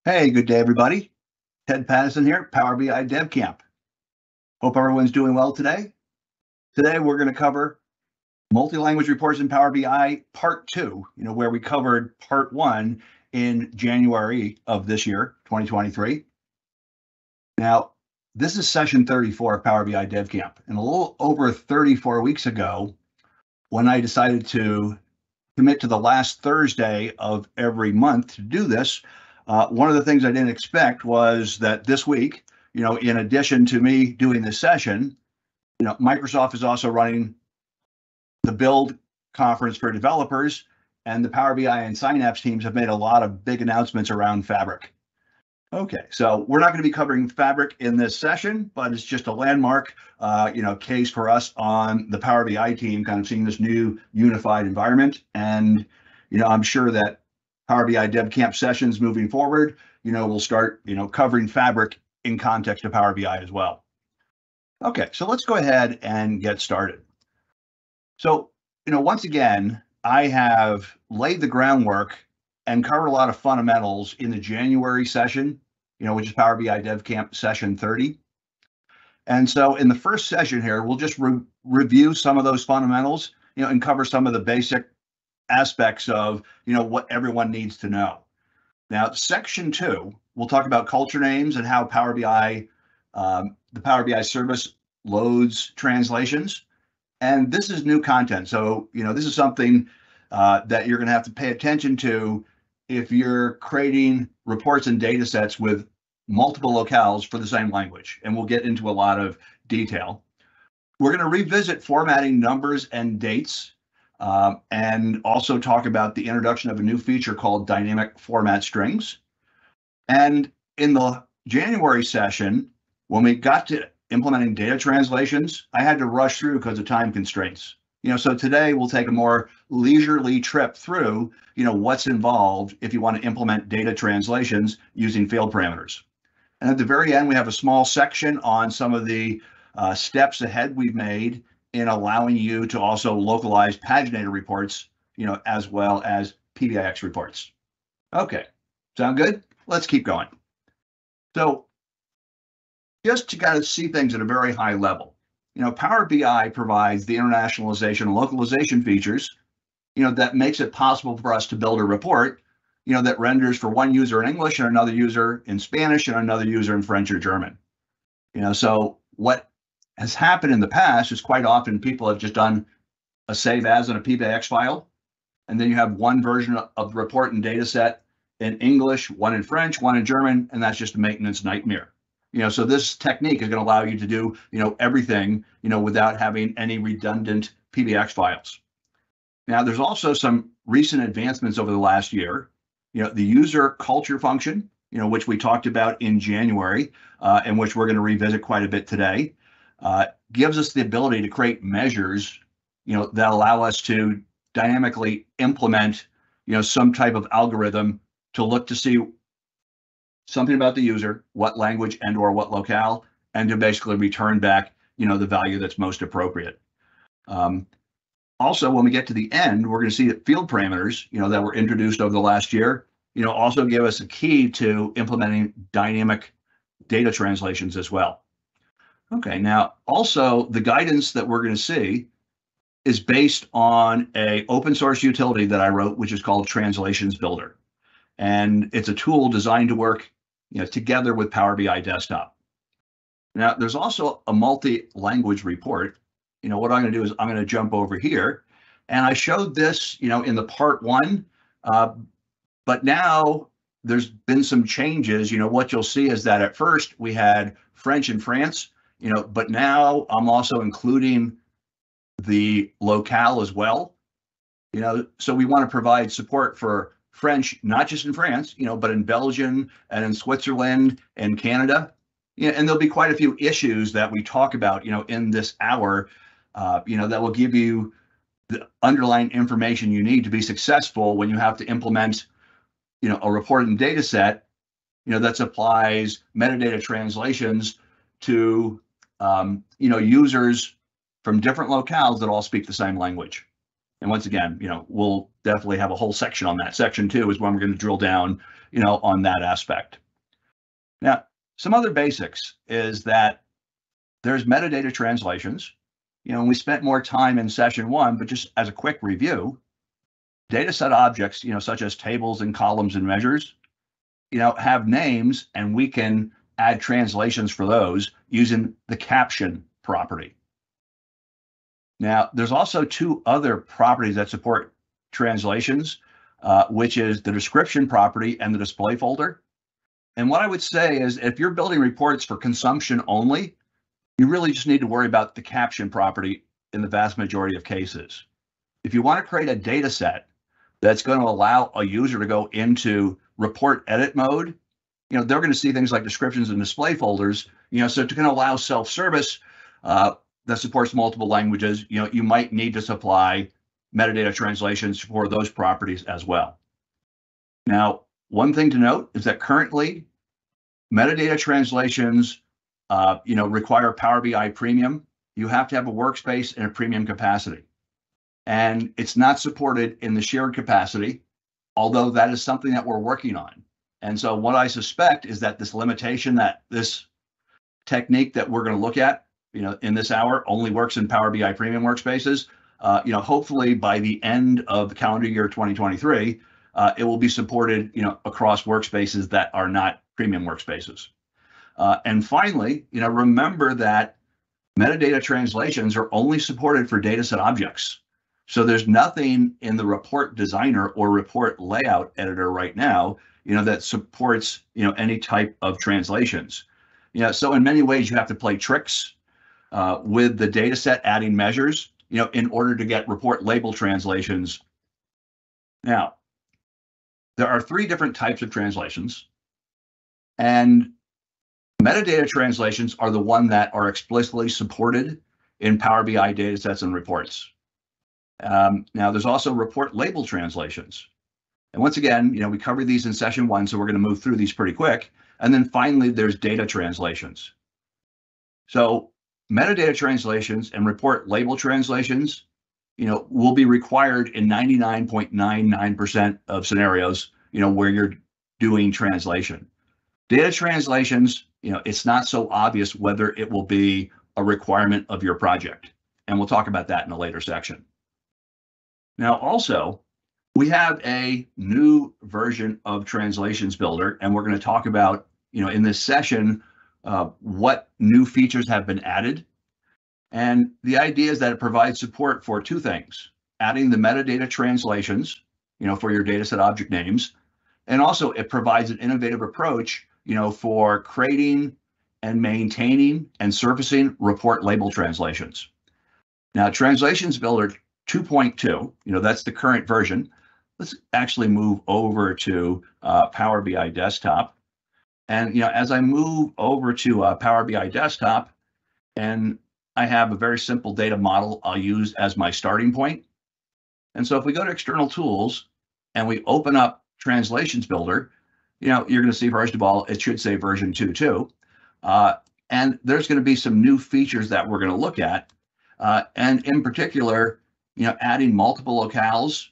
Hey, good day, everybody. Ted Pattison here, Power BI Dev Camp. Hope everyone's doing well today. Today, we're going to cover multi-language reports in Power BI Part 2, where we covered Part 1 in January of this year, 2023. Now, this is session 34 of Power BI Dev Camp. And a little over 34 weeks ago, when I decided to commit to the last Thursday of every month to do this, one of the things I didn't expect was that this week, in addition to me doing this session, Microsoft is also running the Build conference for developers, and the Power BI and Synapse teams have made a lot of big announcements around Fabric. Okay, so we're not going to be covering Fabric in this session, but it's just a landmark, case for us on the Power BI team, kind of seeing this new unified environment. And, I'm sure that Power BI Dev Camp sessions moving forward, we'll start, covering Fabric in context of Power BI as well. Okay, so let's go ahead and get started. So, once again, I have laid the groundwork and covered a lot of fundamentals in the January session, which is Power BI Dev Camp session 30. And so in the first session here, we'll just review some of those fundamentals, and cover some of the basic aspects of, what everyone needs to know. Now, section 2, we'll talk about culture names and how Power BI, the Power BI service loads translations. And this is new content. So, this is something that you're going to have to pay attention to if you're creating reports and data sets with multiple locales for the same language. And we'll get into a lot of detail. We're going to revisit formatting numbers and dates, and also talk about the introduction of a new feature called dynamic format strings. And in the January session, when we got to implementing data translations, I had to rush through because of time constraints. So today we'll take a more leisurely trip through, what's involved if you want to implement data translations using field parameters. And at the very end, we have a small section on some of the steps ahead we've made in allowing you to also localize paginated reports, as well as PBIX reports. Okay, sound good? Let's keep going. So just to kind of see things at a very high level, Power BI provides the internationalization and localization features, that makes it possible for us to build a report, that renders for one user in English and another user in Spanish and another user in French or German. So what has happened in the past is quite often people have just done a save as in a PBIX file, and then you have one version of the report and data set in English, one in French, one in German, and that's just a maintenance nightmare. So this technique is going to allow you to do, everything, without having any redundant PBX files. Now, there's also some recent advancements over the last year. The user culture function, which we talked about in January, and which we're going to revisit quite a bit today, gives us the ability to create measures, that allow us to dynamically implement, some type of algorithm to look to see something about the user, what language and or what locale, and to basically return back, the value that's most appropriate. Also, when we get to the end, we're going to see that field parameters, that were introduced over the last year, also give us a key to implementing dynamic data translations as well. Okay, now also the guidance that we're going to see is based on a open source utility that I wrote, which is called Translations Builder. And it's a tool designed to work, together with Power BI Desktop. Now, there's also a multi-language report. What I'm going to do is I'm going to jump over here, and I showed this, in the part 1, but now there's been some changes. What you'll see is that at first we had French and France, but now I'm also including the locale as well. So we want to provide support for French, not just in France, but in Belgium and in Switzerland and Canada. And there'll be quite a few issues that we talk about, in this hour, that will give you the underlying information you need to be successful when you have to implement, a report and data set, that supplies metadata translations to, users from different locales that all speak the same language. And once again, we'll definitely have a whole section on that. Section 2 is when we're going to drill down, on that aspect. Now, some other basics is that there's metadata translations. We spent more time in session 1, but just as a quick review, data set objects, such as tables and columns and measures, have names, and we can add translations for those using the caption property. Now, there's also 2 other properties that support translations, which is the description property and the display folder. And what I would say is if you're building reports for consumption only, you really just need to worry about the caption property in the vast majority of cases. If you want to create a data set that's going to allow a user to go into report edit mode, they're going to see things like descriptions and display folders, so to kind of allow self-service that supports multiple languages, you might need to supply metadata translations for those properties as well. Now, one thing to note is that currently metadata translations, require Power BI Premium. You have to have a workspace and a premium capacity. And it's not supported in the shared capacity, although that is something that we're working on. And so what I suspect is that this limitation, that this technique that we're going to look at, in this hour only works in Power BI Premium workspaces. Hopefully by the end of the calendar year 2023, it will be supported, across workspaces that are not premium workspaces. And finally, remember that metadata translations are only supported for dataset objects. So there's nothing in the report designer or report layout editor right now, that supports, any type of translations. So in many ways you have to play tricks with the data set, adding measures, in order to get report label translations. Now, there are 3 different types of translations, and metadata translations are the one that are explicitly supported in Power BI datasets and reports. Now, there's also report label translations. And once again, we covered these in session 1, so we're going to move through these pretty quick. And then finally, there's data translations. So metadata translations and report label translations, will be required in 99.99% of scenarios, where you're doing translation. Data translations, it's not so obvious whether it will be a requirement of your project. And we'll talk about that in a later section. Now, also, we have a new version of Translations Builder, and we're going to talk about, in this session, what new features have been added. And the idea is that it provides support for 2 things: adding the metadata translations, for your dataset object names, and also it provides an innovative approach, for creating and maintaining and surfacing report label translations. Now, Translations Builder 2.2, that's the current version. Let's actually move over to Power BI Desktop. And, as I move over to Power BI Desktop, and I have a very simple data model I'll use as my starting point. And so if we go to External Tools and we open up Translations Builder, you're going to see, first of all, it should say version 2.2. And there's going to be some new features that we're going to look at. And in particular, adding multiple locales,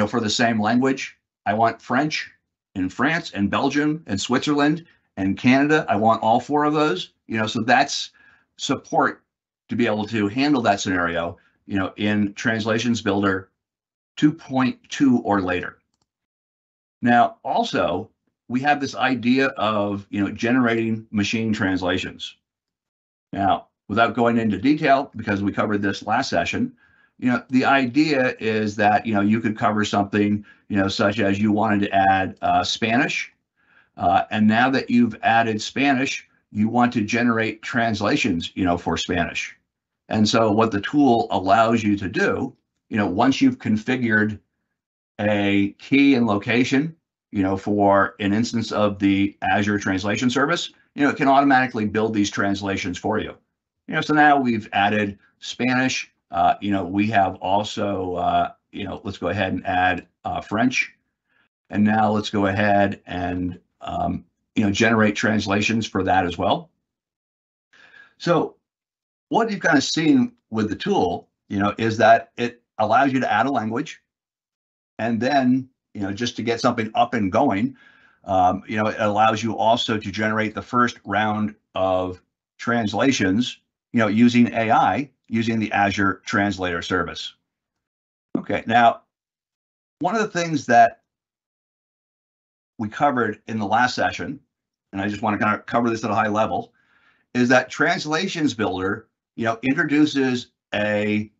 for the same language. I want French in France and Belgium and Switzerland and Canada. I want all 4 of those, so that's support to be able to handle that scenario, in Translations Builder 2.2 or later. Now, also, we have this idea of, generating machine translations. Now, without going into detail, because we covered this last session, the idea is that, you could cover something, such as you wanted to add Spanish. And now that you've added Spanish, you want to generate translations, for Spanish. And so what the tool allows you to do, once you've configured a key and location, for an instance of the Azure Translation Service, it can automatically build these translations for you. So now we've added Spanish. We have also, let's go ahead and add French. And now let's go ahead and, generate translations for that as well. So what you've kind of seen with the tool, is that it allows you to add a language, and then, just to get something up and going, it allows you also to generate the first round of translations, using AI, using the Azure Translator Service. Okay, now, one of the things that we covered in the last session, and I just want to kind of cover this at a high level, is that Translations Builder, introduces a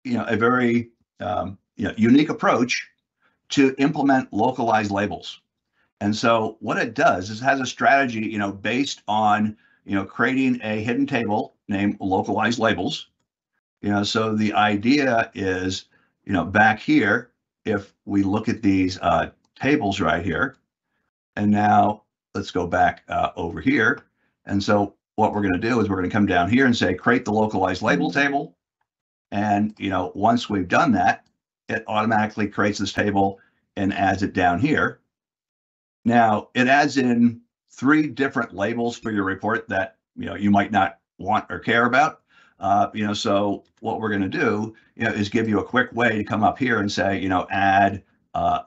very unique approach to implement localized labels. And so what it does is it has a strategy, based on, creating a hidden table named localized labels. So the idea is, back here, if we look at these tables right here, and now let's go back over here. And so what we're going to do is we're going to come down here and say, create the localized label table. And, once we've done that, it automatically creates this table and adds it down here. Now, it adds in 3 different labels for your report that, you might not want or care about. So what we're going to do, is give you a quick way to come up here and say, add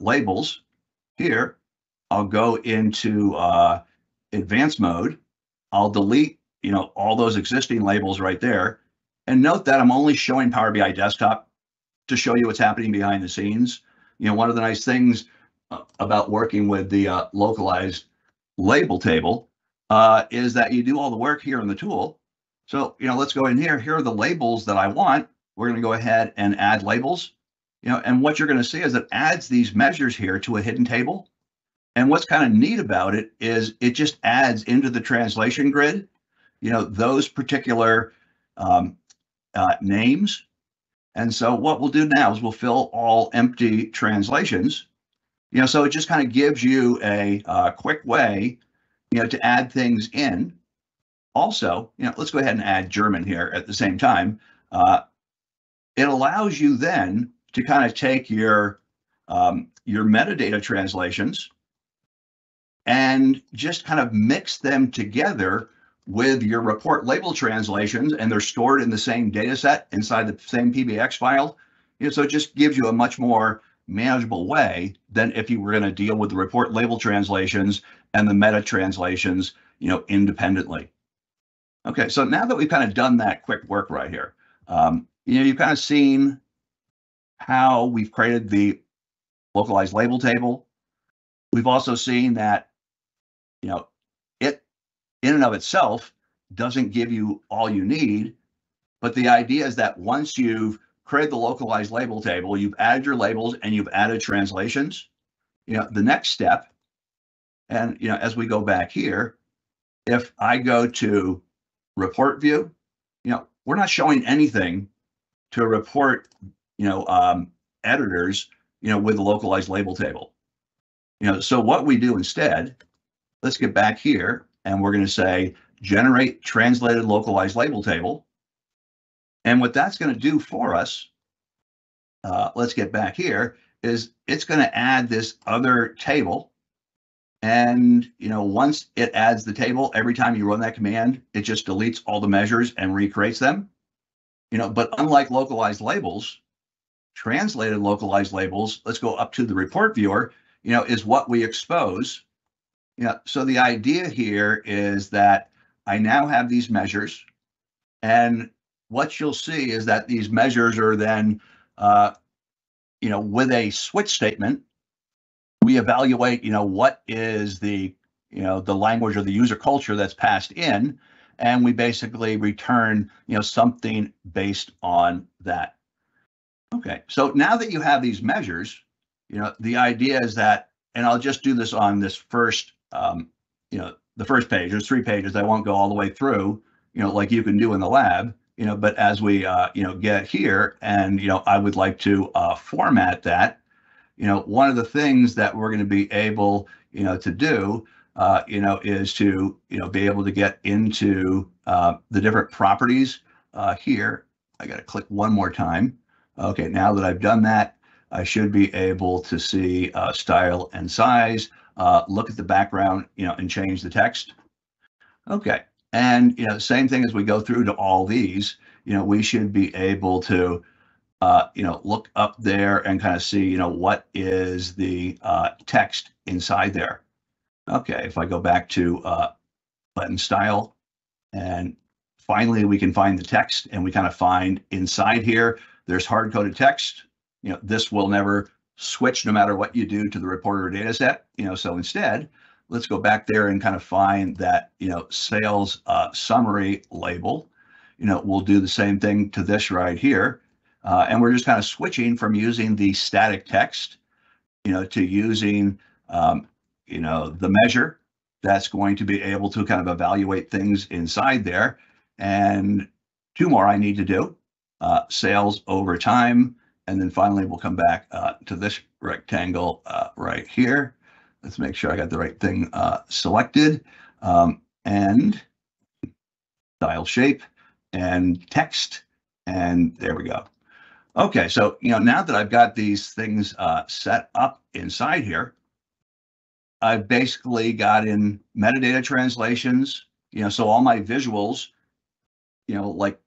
labels here. I'll go into advanced mode. I'll delete, all those existing labels right there. And note that I'm only showing Power BI Desktop to show you what's happening behind the scenes. One of the nice things about working with the localized label table is that you do all the work here in the tool. So, let's go in here. Here are the labels that I want. We're going to go ahead and add labels. And what you're going to see is it adds these measures here to a hidden table. And what's kind of neat about it is it just adds into the translation grid, those particular names. And so what we'll do now is we'll fill all empty translations. So it just kind of gives you a quick way, to add things in. Also, let's go ahead and add German here at the same time. It allows you then to kind of take your metadata translations and just kind of mix them together with your report label translations, and they're stored in the same data set inside the same PBX file. So it just gives you a much more manageable way than if you were going to deal with the report label translations and the meta translations, independently. Okay, so now that we've kind of done that quick work right here, you've kind of seen how we've created the localized label table. We've also seen that, it in and of itself doesn't give you all you need, but the idea is that once you've created the localized label table, you've added your labels and you've added translations, the next step, and, as we go back here, if I go to report view, we're not showing anything to report, editors, with the localized label table. So what we do instead, let's get back here and we're going to say generate translated localized label table. And what that's going to do for us, let's get back here, is it's going to add this other table. And, once it adds the table, every time you run that command, it just deletes all the measures and recreates them. But unlike localized labels, translated localized labels, let's go up to the report viewer, is what we expose. So the idea here is that I now have these measures, and what you'll see is that these measures are then, with a switch statement, we evaluate, what is the, the language or the user culture that's passed in, and we basically return, something based on that. Okay, so now that you have these measures, the idea is that, and I'll just do this on this first, the first page. There's 3 pages. I won't go all the way through, like you can do in the lab, but as we, get here, and, I would like to format that, one of the things that we're going to be able, to do, is to, be able to get into the different properties here. I got to click one more time. Okay, now that I've done that, I should be able to see style and size, look at the background, and change the text. Okay, and, same thing as we go through to all these, we should be able to look up there and kind of see, what is the text inside there. Okay, if I go back to button style, and finally we can find the text, and we kind of find inside here, there's hard-coded text. This will never switch no matter what you do to the report or data set. So instead, let's go back there and kind of find that, sales summary label. We'll do the same thing to this right here. And we're just kind of switching from using the static text, to using, the measure that's going to be able to kind of evaluate things inside there. And two more I need to do, sales over time. And then finally, we'll come back to this rectangle right here. Let's make sure I got the right thing selected. And style shape and text. And there we go. Okay, so now that I've got these things set up inside here, I've basically got in metadata translations. So all my visuals, like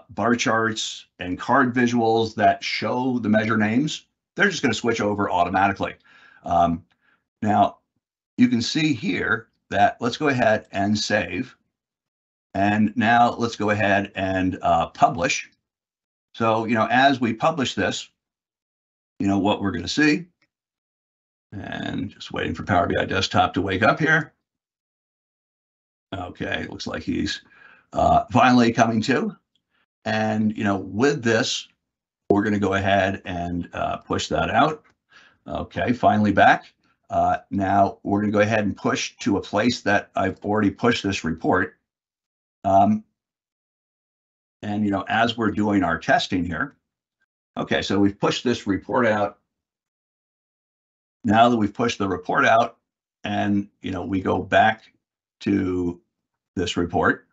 bar charts and card visuals that show the measure names, they're just going to switch over automatically. Now you can see here that let's go ahead and save. And now let's go ahead and publish. So, as we publish this, what we're going to see, and just waiting for Power BI Desktop to wake up here. Okay, looks like he's finally coming to. And, with this, we're going to go ahead and push that out. Okay, finally back. Now we're going to go ahead and push to a place that I've already pushed this report. And, as we're doing our testing here, okay, so we've pushed this report out. Now that we've pushed the report out and, we go back to this report,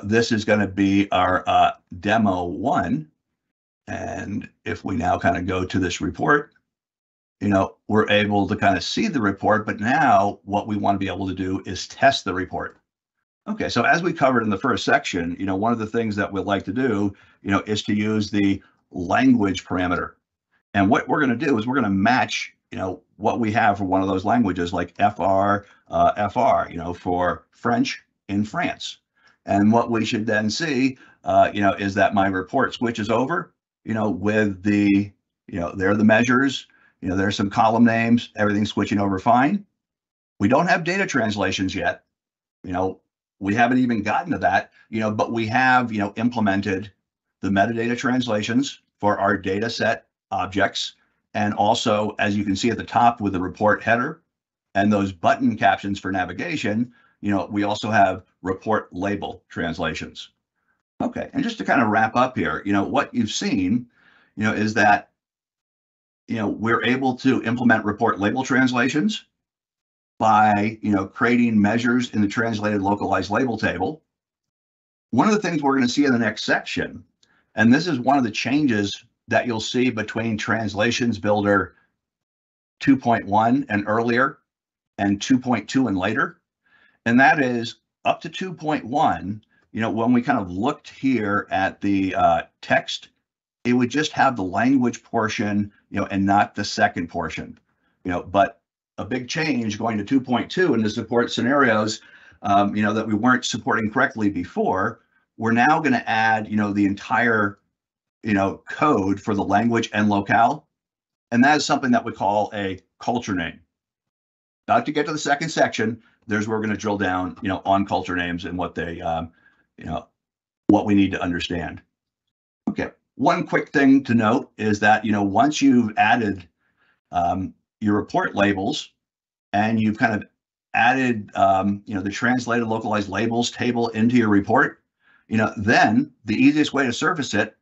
this is going to be our demo one. And if we now kind of go to this report, we're able to kind of see the report, but now what we want to be able to do is test the report. Okay, so as we covered in the first section, one of the things that we'd like to do, is to use the language parameter. And what we're going to do is we're going to match, what we have for one of those languages, like FR, for French in France. And what we should then see, is that my report switches over, with the, there are the measures, there's some column names, everything's switching over fine. We don't have data translations yet. We haven't even gotten to that, but we have, implemented the metadata translations for our data set objects. And also, as you can see at the top with the report header and those button captions for navigation, we also have report label translations. Okay, and just to kind of wrap up here, what you've seen, is that, we're able to implement report label translations by, creating measures in the translated localized label table. One of the things we're going to see in the next section, and this is one of the changes that you'll see between Translations Builder 2.1 and earlier and 2.2 and later, and that is up to 2.1, when we kind of looked here at the text, it would just have the language portion, and not the second portion, but a big change going to 2.2 in the support scenarios, that we weren't supporting correctly before. We're now going to add, the entire, code for the language and locale. And that is something that we call a culture name. Now to get to the second section, there's where we're going to drill down, on culture names and what they, what we need to understand. Okay, one quick thing to note is that, once you've added your report labels and you've kind of added, the translated localized labels table into your report, then the easiest way to surface it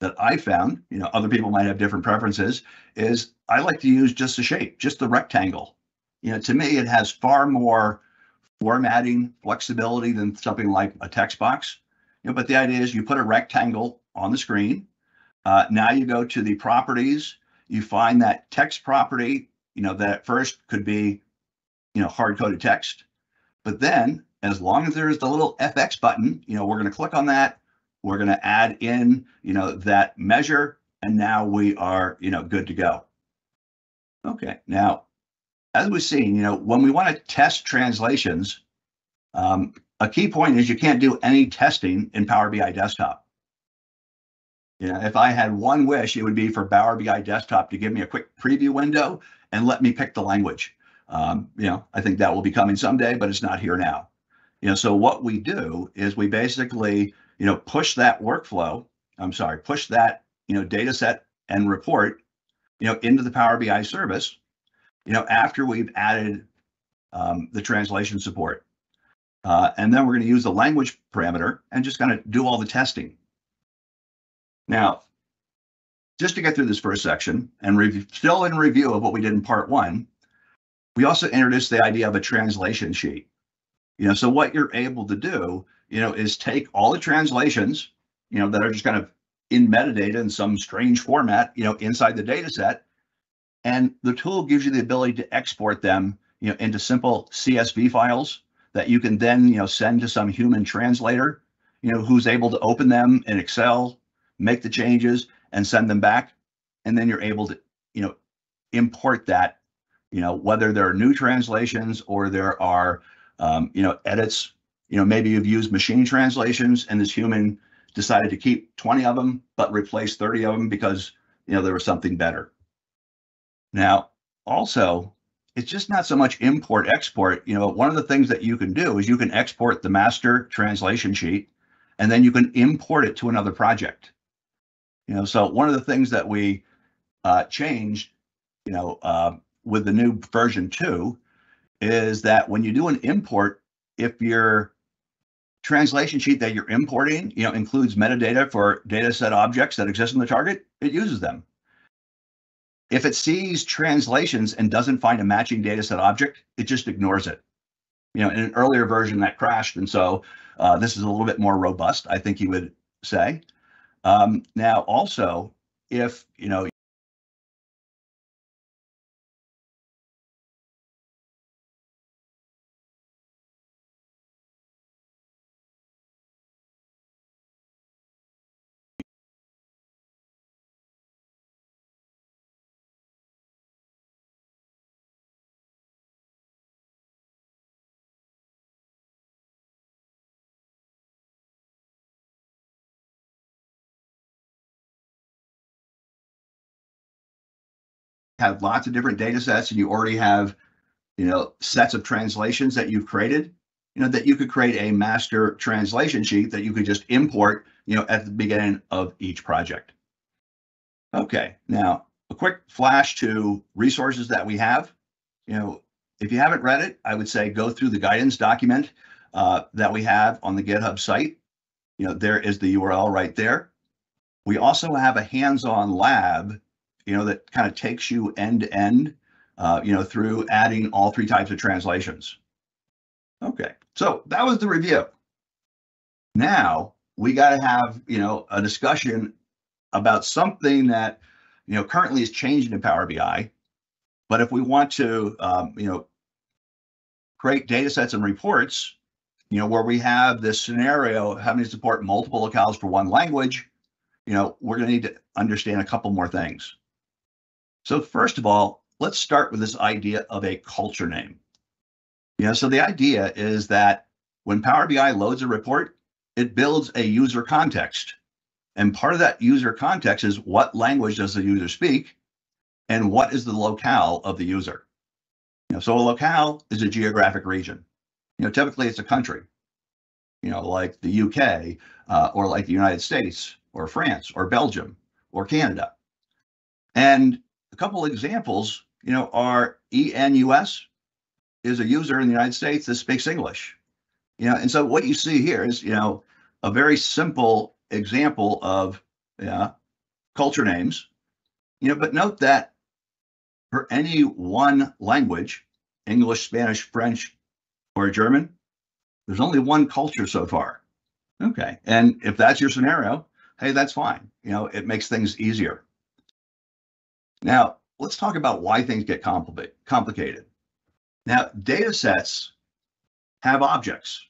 that I found, other people might have different preferences, is I like to use just the shape, just the rectangle. To me, it has far more formatting flexibility than something like a text box. But the idea is you put a rectangle on the screen. Now you go to the properties, you find that text property, that at first could be, hard-coded text. But then, as long as there's the little FX button, we're going to click on that. We're going to add in, that measure, and now we are, good to go. Okay, now, as we've seen, when we want to test translations, a key point is you can't do any testing in Power BI Desktop. If I had one wish, it would be for Power BI Desktop to give me a quick preview window and let me pick the language. I think that will be coming someday, but it's not here now. So what we do is we basically, push that push that, data set and report, into the Power BI service, after we've added the translation support. And then we're going to use the language parameter and just kind of do all the testing. Now, just to get through this first section and still in review of what we did in part 1, we also introduced the idea of a translation sheet. So what you're able to do, is take all the translations, that are just kind of in metadata in some strange format, inside the data set. And the tool gives you the ability to export them, into simple CSV files that you can then, send to some human translator, who's able to open them in Excel, make the changes and send them back. And then you're able to, import that, whether there are new translations or there are, edits, maybe you've used machine translations and this human decided to keep 20 of them, but replace 30 of them because, there was something better. Now, also, it's just not so much import export. One of the things that you can do is you can export the master translation sheet and then you can import it to another project. So one of the things that we changed, with the new version 2 is that when you do an import, if your translation sheet that you're importing, includes metadata for data set objects that exist in the target, it uses them. If it sees translations and doesn't find a matching data set object, it just ignores it. In an earlier version that crashed, and so this is a little bit more robust, I think you would say. Now, also, if have lots of different data sets and you already have, sets of translations that you've created, that you could create a master translation sheet that you could just import, at the beginning of each project. Okay, now a quick flash to resources that we have. If you haven't read it, I would say go through the guidance document that we have on the GitHub site. There is the URL right there. We also have a hands-on lab, that kind of takes you end to end, through adding all 3 types of translations. Okay, so that was the review. Now we got to have, a discussion about something that, currently is changing in Power BI. But if we want to, create data sets and reports, where we have this scenario having to support multiple locales for one language, we're going to need to understand a couple more things. So first of all, let's start with this idea of a culture name. So the idea is that when Power BI loads a report, it builds a user context. And part of that user context is what language does the user speak and what is the locale of the user. So a locale is a geographic region. Typically it's a country, like the UK or like the United States or France or Belgium or Canada. And a couple of examples, are ENUS is a user in the United States that speaks English. And so what you see here is, a very simple example of culture names, but note that for any one language, English, Spanish, French, or German, there's only one culture so far. Okay, and if that's your scenario, hey, that's fine. It makes things easier. Now, let's talk about why things get complicated. Now, data sets have objects.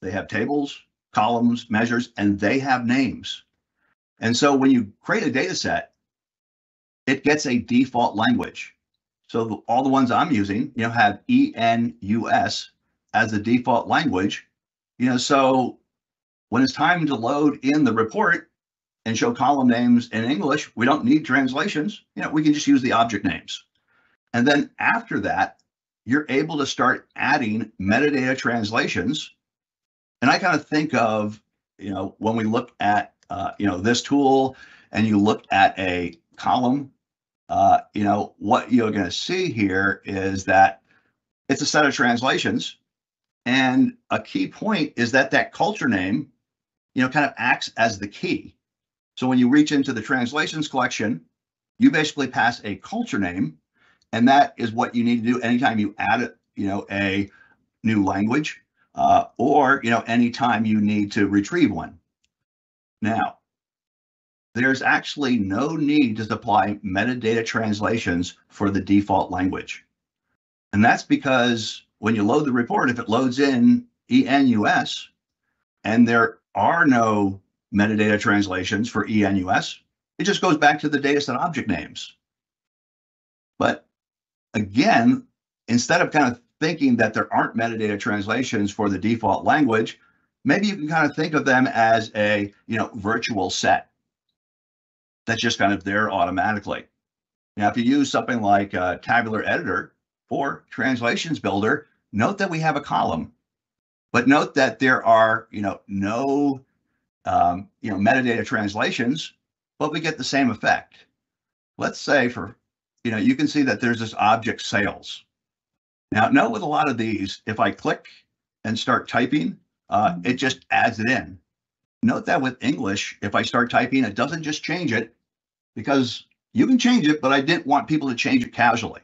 They have tables, columns, measures, and they have names. And so when you create a data set, it gets a default language. So all the ones I'm using, have ENUS as the default language. So when it's time to load in the report and show column names in English, we don't need translations. We can just use the object names. And then after that, you're able to start adding metadata translations. And I kind of think of, when we look at, this tool and you look at a column, what you're going to see here is that it's a set of translations. And a key point is that culture name, kind of acts as the key. So when you reach into the translations collection, you basically pass a culture name, and that is what you need to do anytime you add a new language, or anytime you need to retrieve one. Now, there's actually no need to supply metadata translations for the default language. And that's because when you load the report, if it loads in ENUS and there are no metadata translations for ENUS, it just goes back to the dataset object names. But again, instead of kind of thinking that there aren't metadata translations for the default language, maybe you can kind of think of them as a virtual set that's just kind of there automatically. Now, if you use something like Tabular Editor or Translations Builder, note that we have a column, but note that there are no metadata translations, but we get the same effect. Let's say you can see that there's this object sales. Now, note with a lot of these, if I click and start typing, it just adds it in. Note that with English, if I start typing, it doesn't just change it, because you can change it, but I didn't want people to change it casually.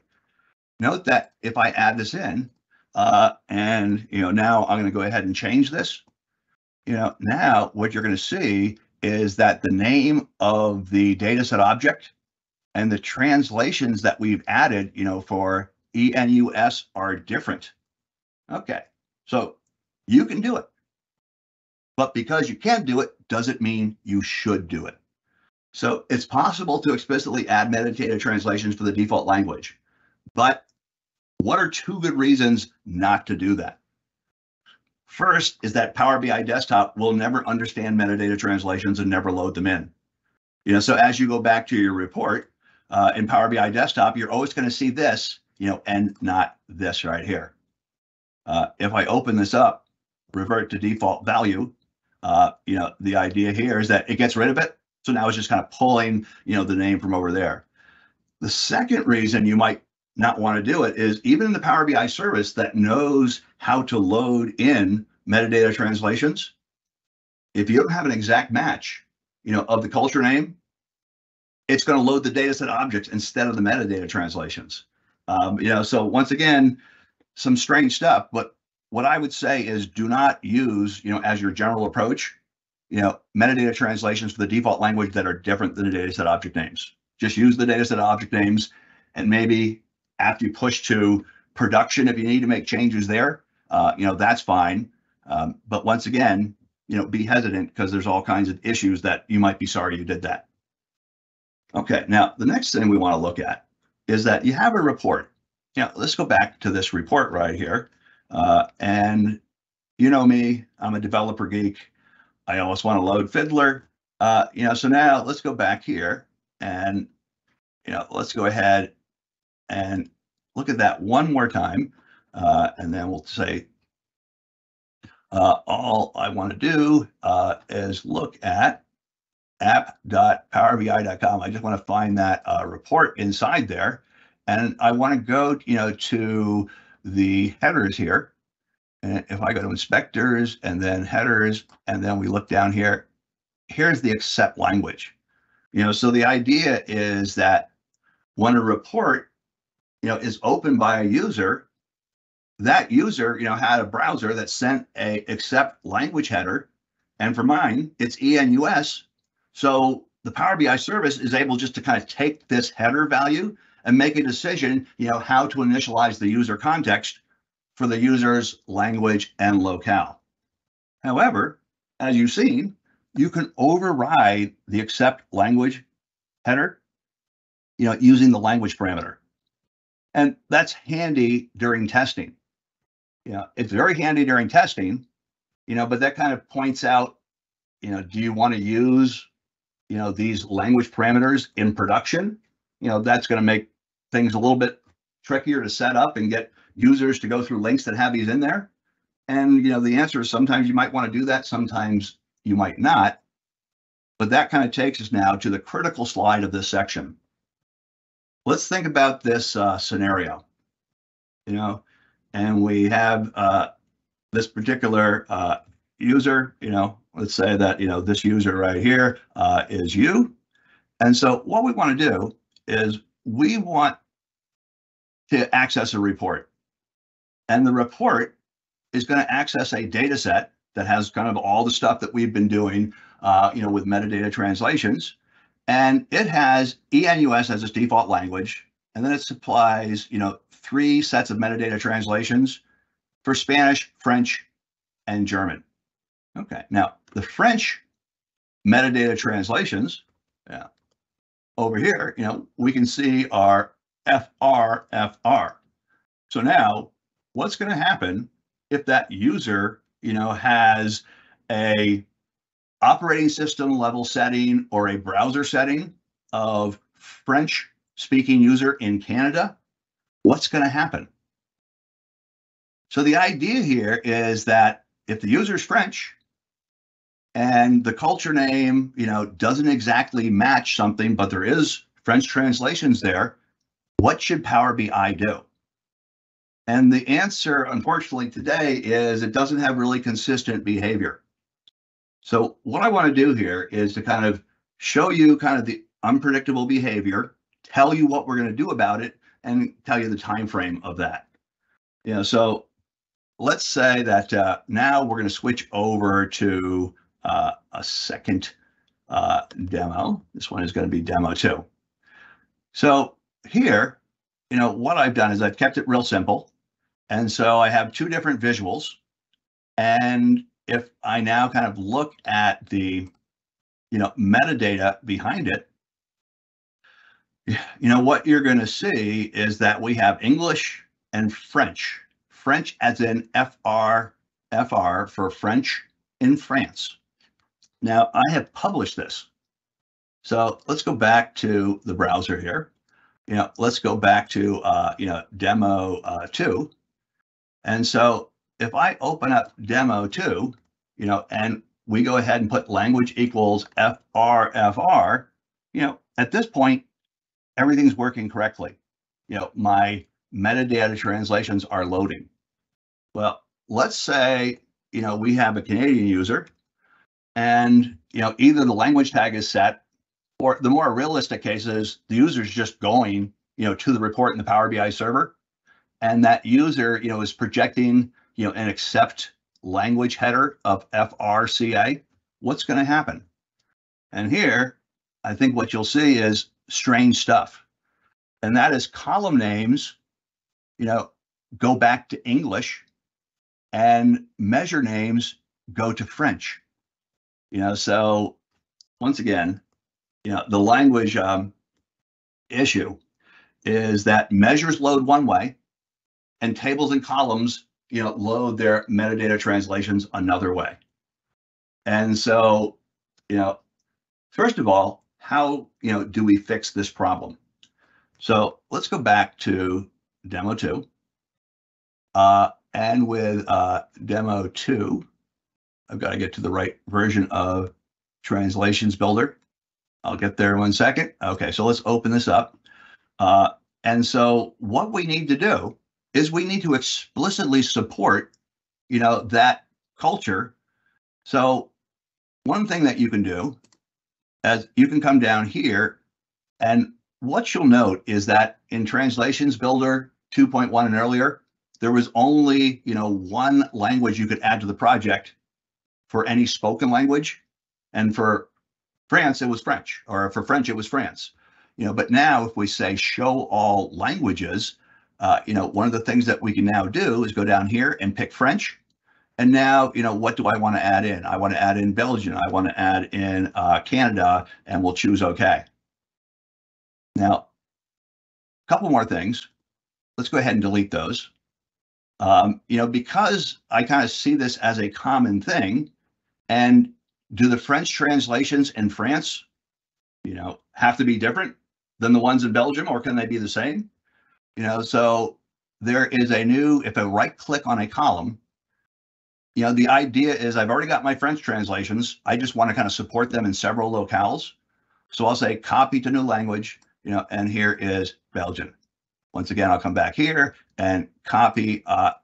Note that if I add this in, and now I'm going to go ahead and change this, now what you're going to see is that the name of the dataset object and the translations that we've added, for ENUS are different. Okay, so you can do it. But because you can do it, doesn't mean you should do it. So it's possible to explicitly add metadata translations for the default language. But what are two good reasons not to do that? First is that Power BI Desktop will never understand metadata translations and never load them in. So as you go back to your report in Power BI Desktop, you're always going to see this, and not this right here. If I open this up, revert to default value, the idea here is that it gets rid of it. So now it's just kind of pulling, the name from over there. The second reason you might not want to do it is even in the Power BI service that knows how to load in metadata translations, if you don't have an exact match, of the culture name, it's going to load the dataset objects instead of the metadata translations. So once again, some strange stuff, but what I would say is do not use, as your general approach, metadata translations for the default language that are different than the dataset object names. Just use the dataset object names, and maybe after you push to production, if you need to make changes there, that's fine. But once again, be hesitant because there's all kinds of issues that you might be sorry you did that. Okay, now the next thing we want to look at is that you have a report. Let's go back to this report right here. And you know me, I'm a developer geek. I always want to load Fiddler. So now let's go back here and, let's go ahead and look at that one more time. And then we'll say, all I want to do is look at app.powerbi.com. I just want to find that report inside there. And I want to go, to the headers here. And if I go to inspectors and then headers, and then we look down here, here's the accept language. So the idea is that when a report, is opened by a user, that user, had a browser that sent a accept language header. And for mine, it's ENUS. So the Power BI service is able just to kind of take this header value and make a decision, how to initialize the user context for the user's language and locale. However, as you've seen, you can override the accept language header, using the language parameter. And that's handy during testing. It's very handy during testing, but that kind of points out, do you want to use, these language parameters in production? That's going to make things a little bit trickier to set up and get users to go through links that have these in there. And, the answer is sometimes you might want to do that, sometimes you might not. But that kind of takes us now to the critical slide of this section. Let's think about this scenario, and we have this particular user, let's say that, this user right here is you. And so what we want to do is we want to access a report. And the report is going to access a data set that has kind of all the stuff that we've been doing, with metadata translations. And it has ENUS as its default language. And then it supplies, 3 sets of metadata translations for Spanish, French, and German. Okay, now the French metadata translations, over here, we can see our FR. So now what's going to happen if that user, has a operating system level setting or a browser setting of French speaking user in Canada? What's going to happen? So the idea here is that if the user is French and the culture name, doesn't exactly match something, but there is French translations there, what should Power BI do? And the answer, unfortunately, today is it doesn't have really consistent behavior. So what I want to do here is to kind of show you kind of the unpredictable behavior, tell you what we're going to do about it, and tell you the time frame of that. So let's say that now we're going to switch over to a second demo. This one is going to be demo 2. So here, what I've done is I've kept it real simple. And so I have 2 different visuals. And if I now kind of look at the, metadata behind it, what you're going to see is that we have English and French. French as in FR for French in France. Now I have published this. So let's go back to the browser here. Let's go back to, demo 2. And so if I open up demo 2, and we go ahead and put language equals FR, at this point, everything's working correctly. My metadata translations are loading. Well, let's say, we have a Canadian user and, either the language tag is set, or the more realistic cases, the user's just going, to the report in the Power BI server. And that user, is projecting, an accept language header of FRCA. What's going to happen? And here, I think what you'll see is strange stuff. And that is column names, go back to English, and measure names go to French. So once again, the language issue is that measures load one way and tables and columns, load their metadata translations another way. And so, first of all, how, do we fix this problem? So let's go back to demo 2. And with demo 2, I've got to get to the right version of Translations Builder. I'll get there in 1 second. Okay, so let's open this up. And so what we need to do is we need to explicitly support, that culture. So one thing that you can do is you can come down here, and what you'll note is that in Translations Builder 2.1 and earlier, there was only, 1 language you could add to the project for any spoken language. And for France, it was French, or for French, it was France. But now if we say show all languages, one of the things that we can now do is go down here and pick French. And now, what do I want to add in? I want to add in Belgium. I want to add in Canada, and we'll choose OK. Now, a couple more things. Let's go ahead and delete those. Because I kind of see this as a common thing, and do the French translations in France, have to be different than the ones in Belgium, or can they be the same? So there is if I right click on a column, the idea is I've already got my French translations. I just want to kind of support them in several locales. So I'll say copy to new language, and here is Belgian. Once again, I'll come back here and copy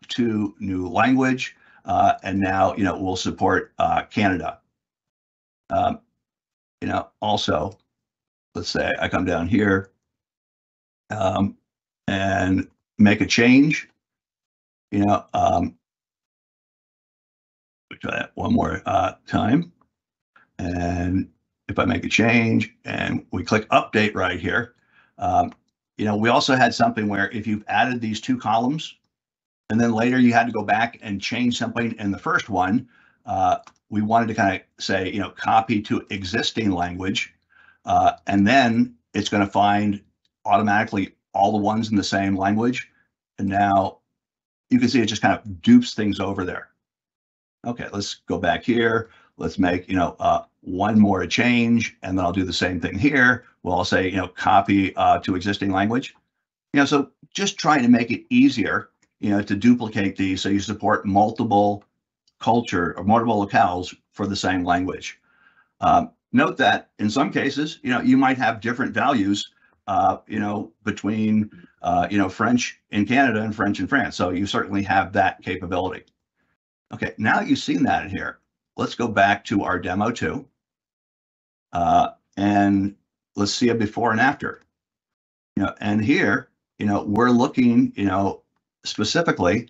to new language. And now, we'll support Canada. Also, let's say I come down here and make a change. Try that one more time. And if I make a change and we click update right here, we also had something where if you've added these two columns and then later you had to go back and change something in the first one, we wanted to kind of say, copy to existing language, and then it's going to find automatically all the ones in the same language. And now you can see it just kind of dupes things over there. Okay, let's go back here. Let's make, one more change, and then I'll do the same thing here. Well, I'll say, copy to existing language. So just trying to make it easier, to duplicate these so you support multiple culture or multiple locales for the same language. Note that in some cases, you might have different values, between, French in Canada and French in France. So you certainly have that capability. Okay, now that you've seen that in here, let's go back to our demo 2. And let's see a before and after. And here, we're looking, specifically,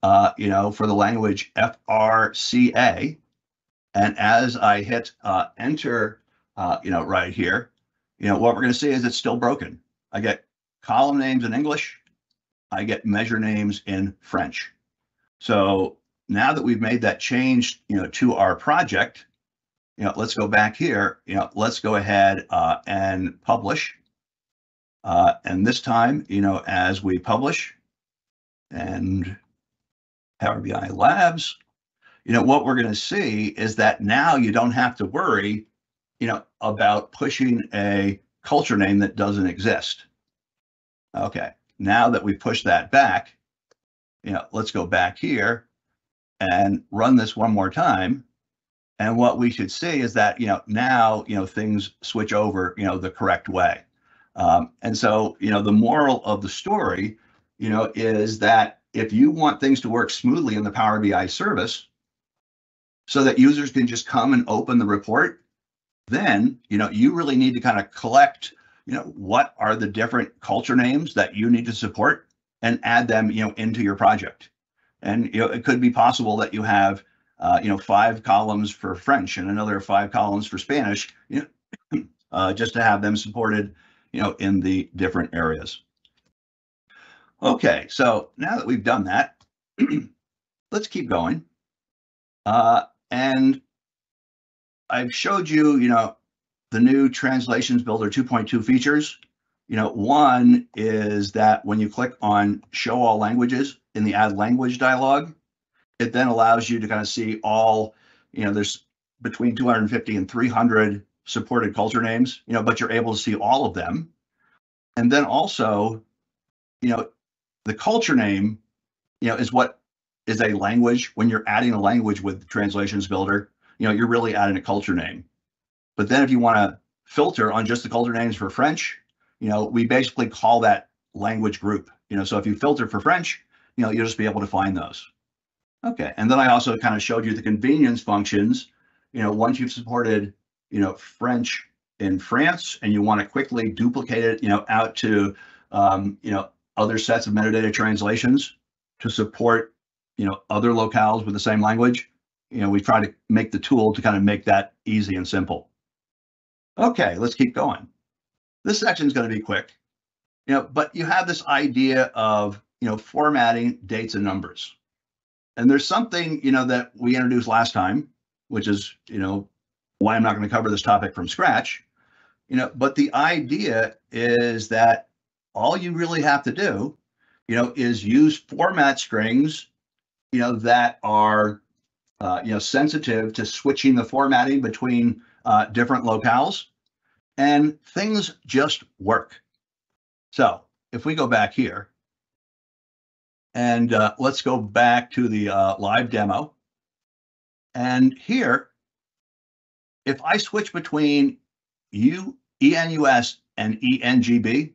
for the language FRCA. And as I hit enter, right here, what we're going to see is it's still broken. I get column names in English. I get measure names in French. So now that we've made that change, to our project, let's go back here. Let's go ahead and publish. And this time, as we publish and Power BI Labs, what we're going to see is that now you don't have to worry, about pushing a culture name that doesn't exist. Okay, now that we've pushed that back, let's go back here and run this one more time. And what we should see is that, now, things switch over, the correct way. And so, the moral of the story, is that if you want things to work smoothly in the Power BI service so that users can just come and open the report, then, you really need to kind of collect, what are the different culture names that you need to support and add them, into your project. And, it could be possible that you have, 5 columns for French and another 5 columns for Spanish, just to have them supported, in the different areas. Okay, so now that we've done that, let's keep going. And I've showed you, the new Translations Builder 2.2 features. One is that when you click on Show All Languages in the Add Language dialog, it then allows you to kind of see all, there's between 250 and 300 supported culture names, but you're able to see all of them. And then also, the culture name, is what is a language. When you're adding a language with Translations Builder, you're really adding a culture name. But then if you want to filter on just the culture names for French, we basically call that language group. So if you filter for French, you'll just be able to find those. Okay, and then I also kind of showed you the convenience functions. Once you've supported, French in France and you want to quickly duplicate it, out to, other sets of metadata translations to support, other locales with the same language, we try to make the tool to kind of make that easy and simple. Okay, let's keep going. This section is going to be quick, but you have this idea of, formatting dates and numbers. And there's something, that we introduced last time, which is, why I'm not going to cover this topic from scratch, but the idea is that all you really have to do, is use format strings, that are, sensitive to switching the formatting between different locales, and things just work. So if we go back here, and let's go back to the live demo. And here, if I switch between ENUS and ENGB,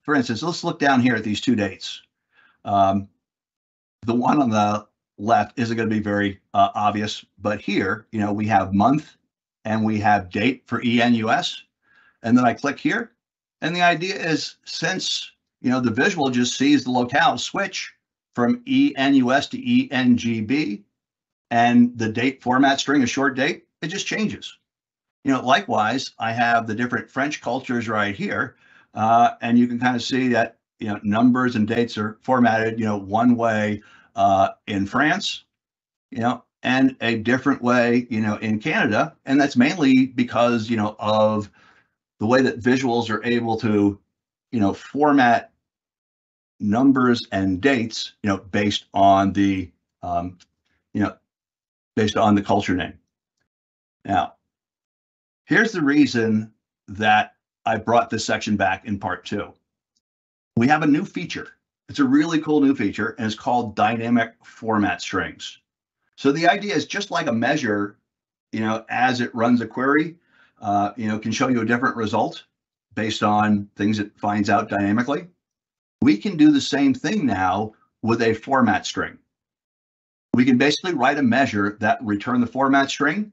for instance, let's look down here at these two dates. The one on the left isn't going to be very obvious, but here, we have month and we have date for ENUS. And then I click here. And the idea is, since, the visual just sees the locale switch from ENUS to ENGB, and the date format string is short date, it just changes. Likewise, I have the different French cultures right here, and you can kind of see that, numbers and dates are formatted, one way in France, and a different way, in Canada. And that's mainly because, of the way that visuals are able to, format numbers and dates, based on the, based on the culture name. Now, here's the reason that I brought this section back in part 2. We have a new feature. It's a really cool new feature, and it's called dynamic format strings. So the idea is, just like a measure, as it runs a query, can show you a different result based on things it finds out dynamically. We can do the same thing now with a format string. We can basically write a measure that return the format string,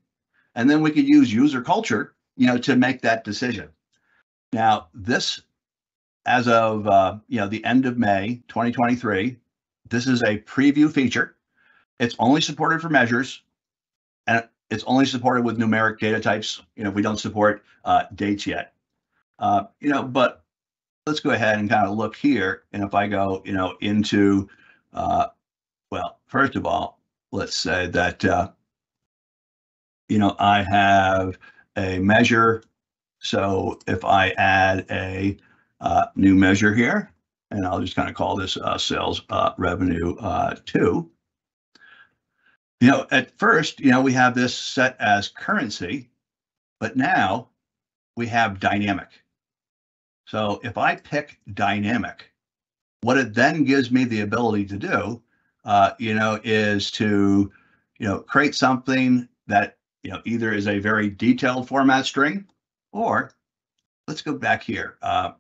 and then we could use user culture, to make that decision. Now, this, as of the end of May 2023, this is a preview feature. It's only supported for measures, and it's only supported with numeric data types. We don't support dates yet. But let's go ahead and kind of look here. And if I go, into, well, first of all, let's say that, I have a measure. So if I add a new measure here, and I'll just kind of call this sales revenue 2. At first, we have this set as currency, but now we have dynamic. So if I pick dynamic, what it then gives me the ability to do, is to, create something that, either is a very detailed format string, or let's go back here. I'm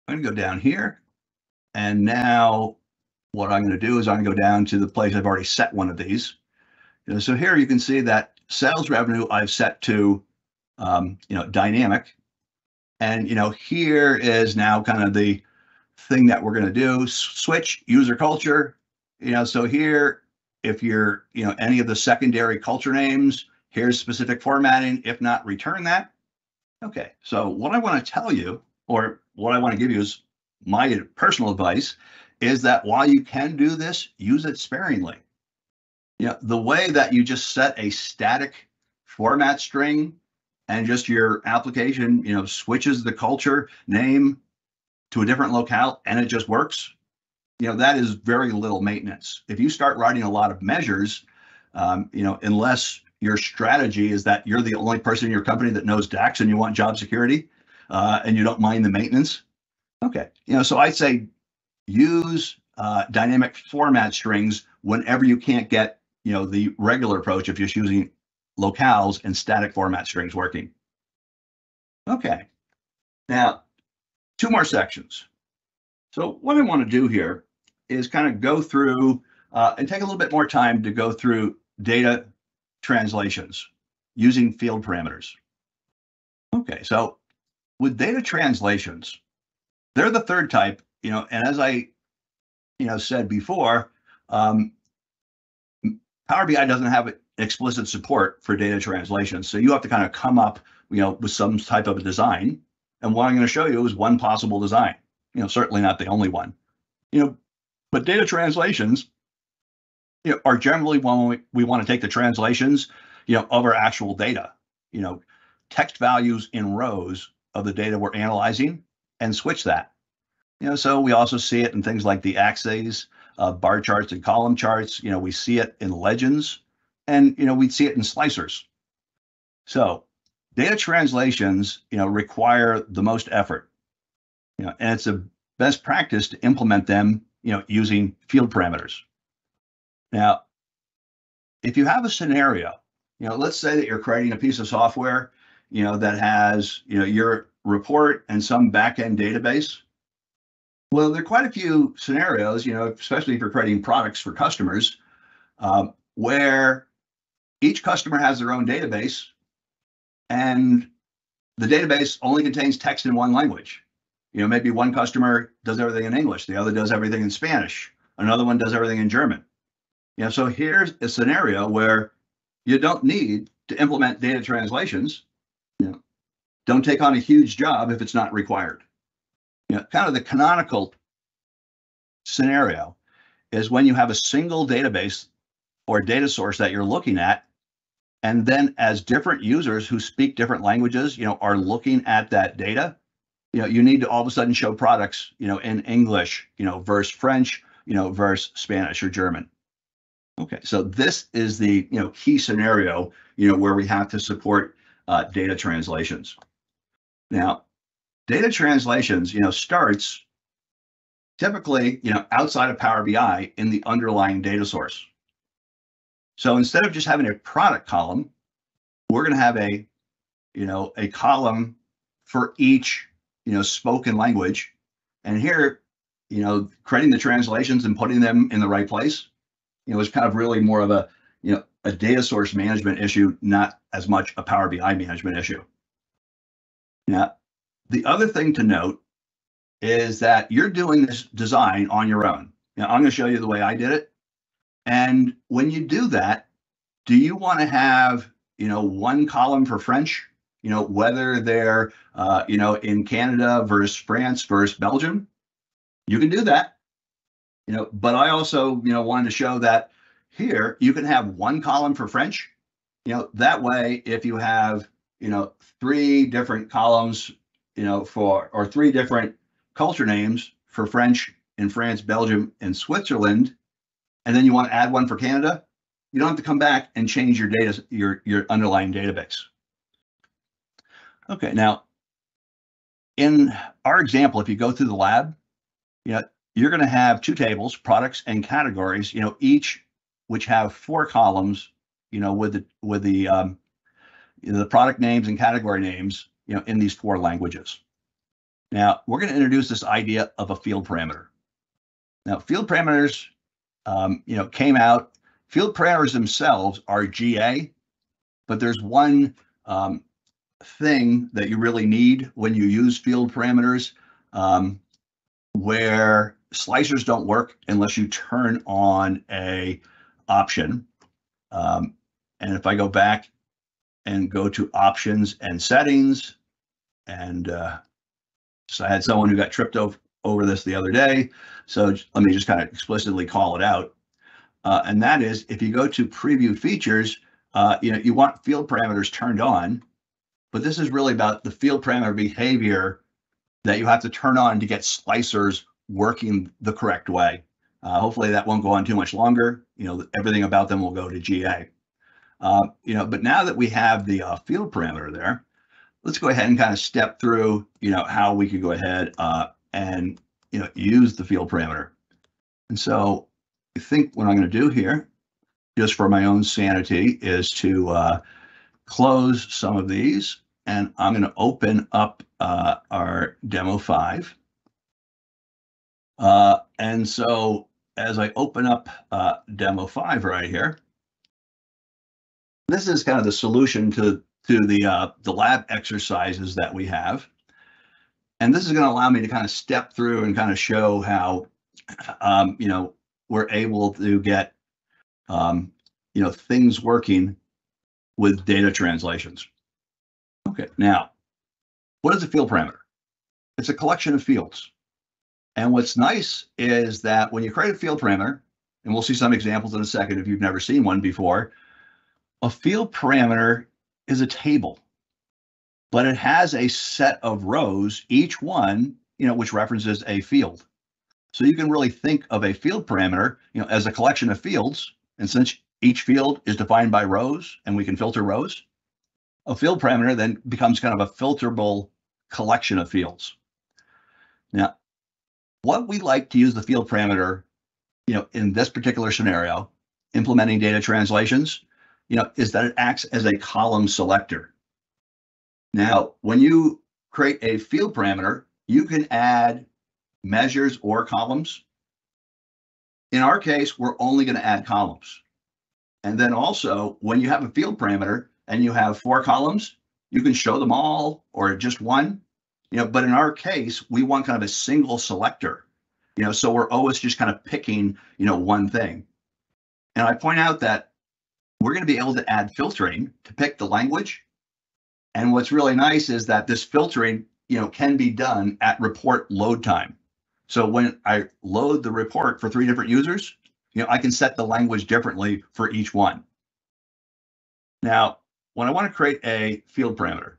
going to go down here, and now what I'm going to do is I'm going to go down to the place I've already set one of these. So here you can see that sales revenue I've set to, dynamic. And, here is now kind of the thing that we're going to do, switch user culture. So here, if you're, any of the secondary culture names, here's specific formatting. If not, return that. Okay, so what I want to tell you, or what I want to give you, is my personal advice, is that while you can do this, use it sparingly. The way that you just set a static format string and just your application, switches the culture name to a different locale and it just works, that is very little maintenance. If you start writing a lot of measures, unless your strategy is that you're the only person in your company that knows DAX and you want job security, and you don't mind the maintenance, okay. So I say use dynamic format strings whenever you can't get, the regular approach of just using locales and static format strings working. Okay, now 2 more sections. So what I want to do here is kind of go through and take a little bit more time to go through data translations using field parameters. Okay, so with data translations, they're the third type, and as I, said before, Power BI doesn't have explicit support for data translation. So you have to kind of come up, with some type of a design. And what I'm going to show you is one possible design, certainly not the only one, but data translations, are generally when we want to take the translations, of our actual data, text values in rows of the data we're analyzing and switch that. So we also see it in things like the axes, bar charts and column charts. We see it in legends, and we see it in slicers. So data translations, require the most effort, and it's a best practice to implement them, using field parameters. Now, if you have a scenario, let's say that you're creating a piece of software, that has, your report and some backend database. Well, there are quite a few scenarios, especially if you're creating products for customers, where each customer has their own database, and the database only contains text in one language. Maybe one customer does everything in English, the other does everything in Spanish, another one does everything in German. So here's a scenario where you don't need to implement data translations. Don't take on a huge job if it's not required. Kind of the canonical scenario is when you have a single database or data source that you're looking at, and then as different users who speak different languages, are looking at that data, you need to all of a sudden show products, in English, versus French, versus Spanish or German. Okay, so this is the key scenario, where we have to support data translations. Now, data translations, starts typically, outside of Power BI in the underlying data source. So instead of just having a product column, we're going to have a column for each, spoken language. And here, creating the translations and putting them in the right place, is kind of really more of a, a data source management issue, not as much a Power BI management issue. Now, the other thing to note is that you're doing this design on your own. I'm going to show you the way I did it. And when you do that, do you want to have, one column for French, whether they're, in Canada versus France versus Belgium? You can do that. But I also, wanted to show that here you can have one column for French. That way, if you have, 3 different columns, or 3 different culture names for French in France, Belgium, and Switzerland, and then you want to add one for Canada, you don't have to come back and change your data, your underlying database. Okay, now in our example, if you go through the lab, you're going to have 2 tables, products and categories, each which have 4 columns, with the product names and category names, in these 4 languages. Now we're going to introduce this idea of a field parameter. Now field parameters, came out. Field parameters themselves are GA, but there's one thing that you really need when you use field parameters, where slicers don't work unless you turn on a option. And if I go back and go to options and settings, and so I had someone who got tripped over this the other day, so let me just kind of explicitly call it out. And that is, if you go to preview features, you want field parameters turned on, but this is really about the field parameter behavior that you have to turn on to get slicers working the correct way. Hopefully that won't go on too much longer. Everything about them will go to GA. But now that we have the field parameter there, let's go ahead and kind of step through, how we could go ahead and, use the field parameter. And so I think what I'm going to do here, just for my own sanity, is to close some of these, and I'm going to open up our demo 5. And so as I open up demo 5 right here, this is kind of the solution to the lab exercises that we have. And this is going to allow me to kind of step through and kind of show how, we're able to get, things working with data translations. Okay, now, what is a field parameter? It's a collection of fields. And what's nice is that when you create a field parameter, and we'll see some examples in a second if you've never seen one before, a field parameter is a table, but it has a set of rows, each one, which references a field. So you can really think of a field parameter, as a collection of fields. And since each field is defined by rows and we can filter rows, a field parameter then becomes kind of a filterable collection of fields. Now, what we like to use the field parameter, in this particular scenario, implementing data translations, is that it acts as a column selector. Now, when you create a field parameter, you can add measures or columns. In our case, we're only going to add columns. And then also, when you have a field parameter and you have 4 columns, you can show them all or just one. But in our case, we want kind of a single selector. So we're always just kind of picking, one thing. And I point out that we're going to be able to add filtering to pick the language. And what's really nice is that this filtering, can be done at report load time. So when I load the report for 3 different users, I can set the language differently for each one. Now, when I want to create a field parameter,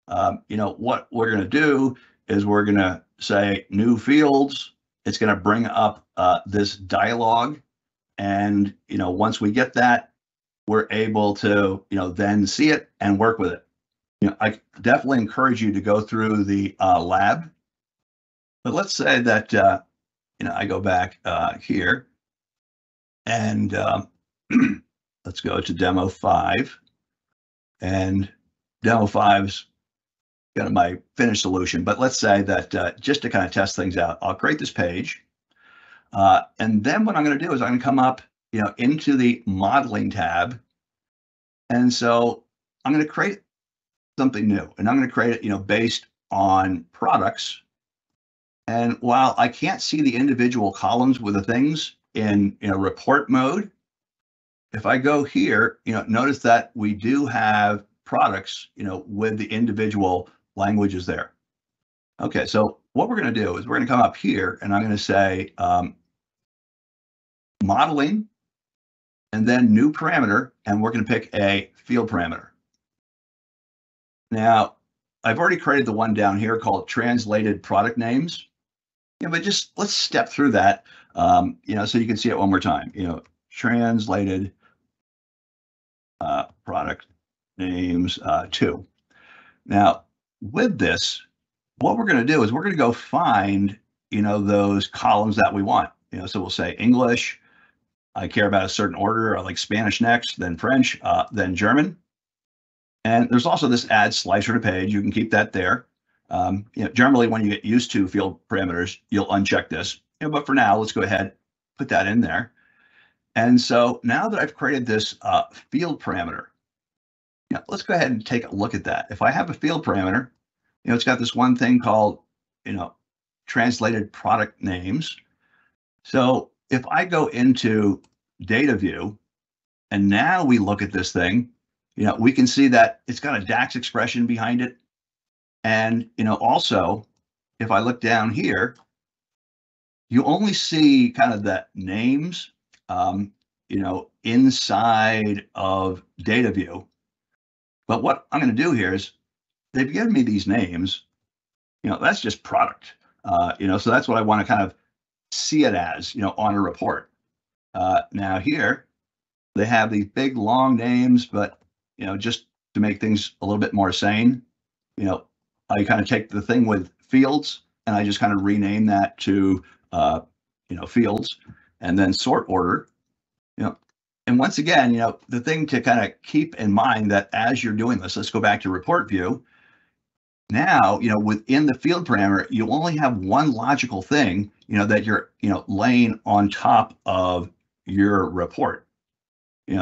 what we're going to do is we're going to say new fields. It's going to bring up this dialog. And, once we get that, we're able to, then see it and work with it. I definitely encourage you to go through the lab. But let's say that, I go back here and let's go to demo 5. And demo 5's kind of my finished solution. But let's say that just to kind of test things out, I'll create this page. And then what I'm going to do is I'm going to come up, into the modeling tab. And so I'm going to create something new, and I'm going to create it, based on products. And while I can't see the individual columns with the things in, report mode, if I go here, notice that we do have products, with the individual languages there. Okay, so what we're going to do is we're going to come up here, and I'm going to say modeling, and then new parameter, and we're going to pick a field parameter. Now, I've already created the one down here called translated product names. But just let's step through that, so you can see it one more time. Translated product names 2. Now, with this, what we're going to do is we're going to go find, those columns that we want. So we'll say English. I care about a certain order. I like Spanish next, then French, then German. And there's also this add slicer to page. You can keep that there. Generally, when you get used to field parameters, you'll uncheck this. But for now, let's go ahead, put that in there. And so now that I've created this field parameter, let's go ahead and take a look at that. If I have a field parameter, it's got this one thing called, translated product names. So if I go into data view, and now we look at this thing, we can see that it's got a DAX expression behind it. And, also, if I look down here, you only see kind of the names, inside of data view. But what I'm going to do here is they've given me these names, that's just product, so that's what I want to kind of see it as, on a report. Now here, they have these big, long names, but, just to make things a little bit more sane, I kind of take the thing with fields and I just kind of rename that to, fields, and then sort order, and once again, the thing to kind of keep in mind that as you're doing this, let's go back to report view. Now, within the field parameter, you only have one logical thing, that you're, laying on top of your report.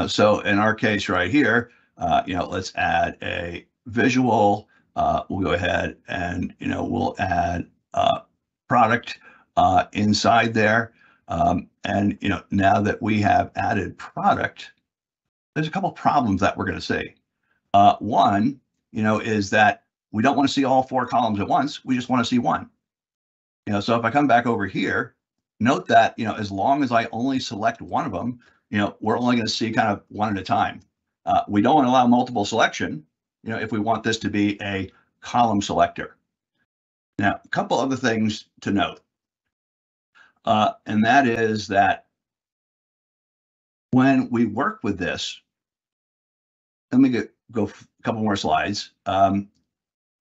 So in our case right here, let's add a visual. We'll go ahead and, we'll add product inside there. And, now that we have added product, there's a couple problems that we're going to see. One, is that we don't want to see all 4 columns at once. We just want to see one. So if I come back over here, note that, as long as I only select one of them, we're only going to see kind of one at a time. We don't want to allow multiple selection, if we want this to be a column selector. Now, a couple other things to note, and that is that when we work with this, let me go a couple more slides.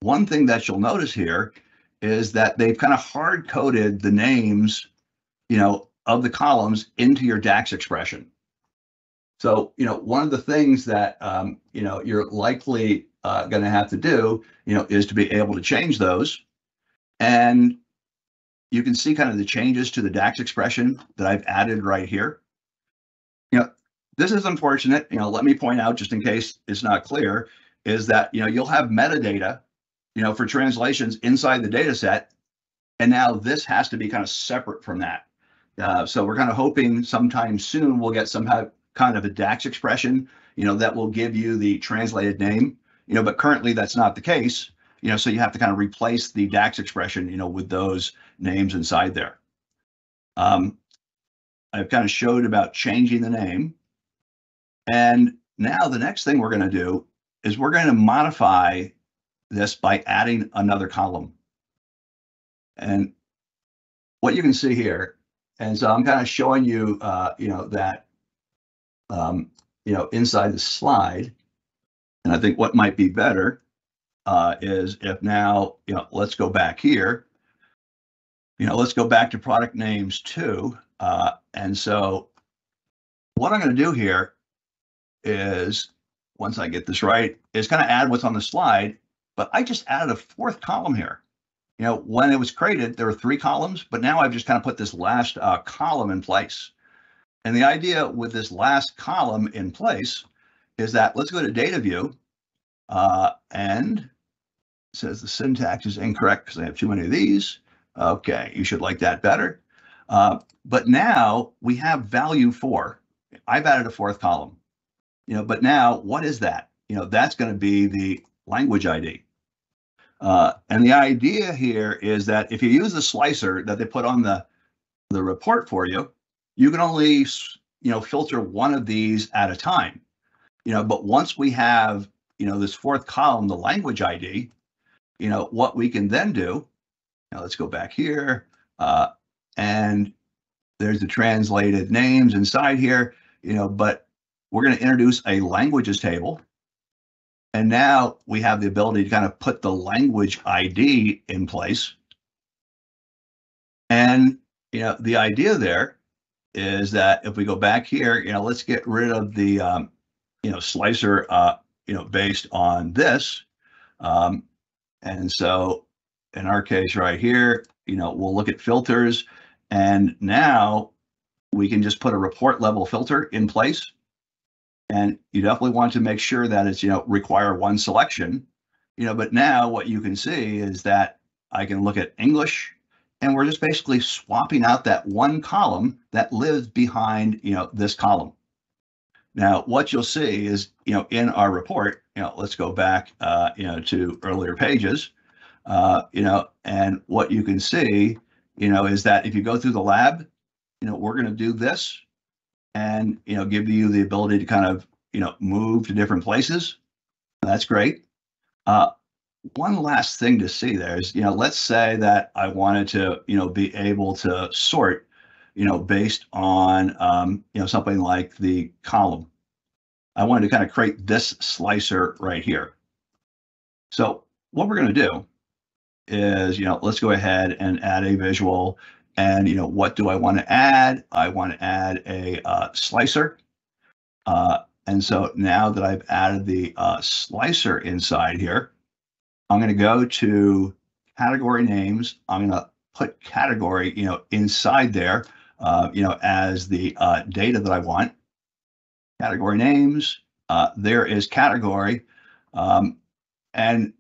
One thing that you'll notice here is that they've kind of hard coded the names, of the columns into your DAX expression. So, one of the things that, you're likely going to have to do, is to be able to change those. And you can see kind of the changes to the DAX expression that I've added right here. This is unfortunate. Let me point out, just in case it's not clear, is that, you'll have metadata, for translations inside the data set. And now this has to be kind of separate from that. So we're kind of hoping sometime soon we'll get some kind of a DAX expression, that will give you the translated name, but currently that's not the case, so you have to kind of replace the DAX expression, with those names inside there. I've kind of showed about changing the name. And now the next thing we're going to do is we're going to modify this by adding another column. And what you can see here, and so I'm kind of showing you, that, inside the slide. And I think what might be better is if now, let's go back here. Let's go back to product names 2. And so what I'm going to do here is, once I get this right, is kind of add what's on the slide, but I just added a 4th column here. When it was created, there were 3 columns, but now I've just kind of put this last column in place. And the idea with this last column in place is that, let's go to data view, and it says the syntax is incorrect because I have too many of these. Okay, you should like that better. But now we have value 4. I've added a 4th column, but now what is that? That's going to be the language ID. And the idea here is that if you use the slicer that they put on the report for you, you can only, filter one of these at a time. But once we have, this 4th column, the language ID, what we can then do, now let's go back here, and there's the translated names inside here, but we're going to introduce a languages table. And now we have the ability to kind of put the language ID in place. And, the idea there is that if we go back here, let's get rid of the, slicer, based on this. And so in our case right here, we'll look at filters, and now we can just put a report level filter in place. And you definitely want to make sure that it's, require one selection, but now what you can see is that I can look at English, and we're just basically swapping out that one column that lives behind, this column. Now, what you'll see is, in our report, let's go back, to earlier pages, and what you can see, is that if you go through the lab, we're going to do this, and give you the ability to kind of move to different places. That's great. One last thing to see there is, let's say that I wanted to be able to sort based on something like the column. I wanted to kind of create this slicer right here. So what we're going to do is, let's go ahead and add a visual. And, what do I want to add? I want to add a slicer. And so now that I've added the slicer inside here, I'm going to go to category names. I'm going to put category, inside there, as the data that I want. Category names, there is category. And,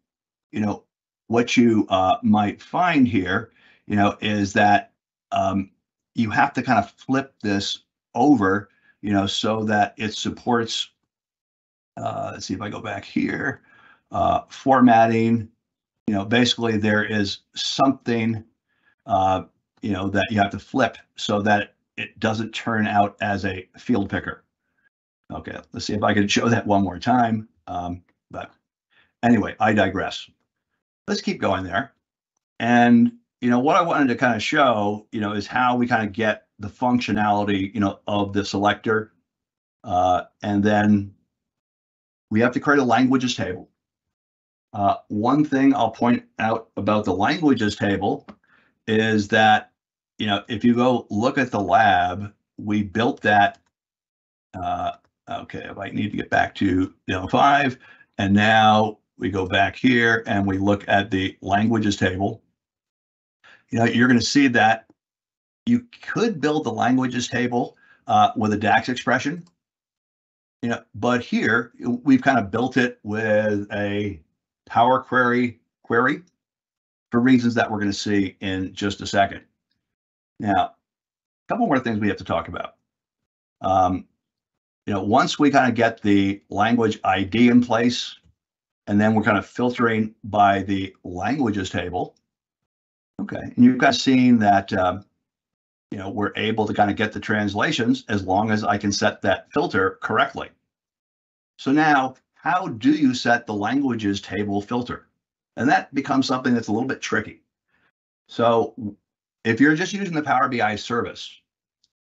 what you might find here, is that you have to kind of flip this over, so that it supports, let's see if I go back here, formatting, basically there is something that you have to flip so that it doesn't turn out as a field picker. Okay, let's see if I can show that one more time. But anyway, I digress. Let's keep going there. And what I wanted to kind of show, is how we kind of get the functionality, of the selector. And then we have to create a languages table. One thing I'll point out about the languages table is that, if you go look at the lab, we built that. Okay, if I need to get back to demo 5, and now we go back here and we look at the languages table. You're going to see that you could build the languages table with a DAX expression, but here we've kind of built it with a Power Query for reasons that we're going to see in just a second. Now, a couple more things we have to talk about. Once we kind of get the language ID in place, and then we're kind of filtering by the languages table. Okay, and you've kind of seen that, we're able to kind of get the translations as long as I can set that filter correctly. So now, how do you set the languages table filter? And that becomes something that's a little bit tricky. So if you're just using the Power BI service,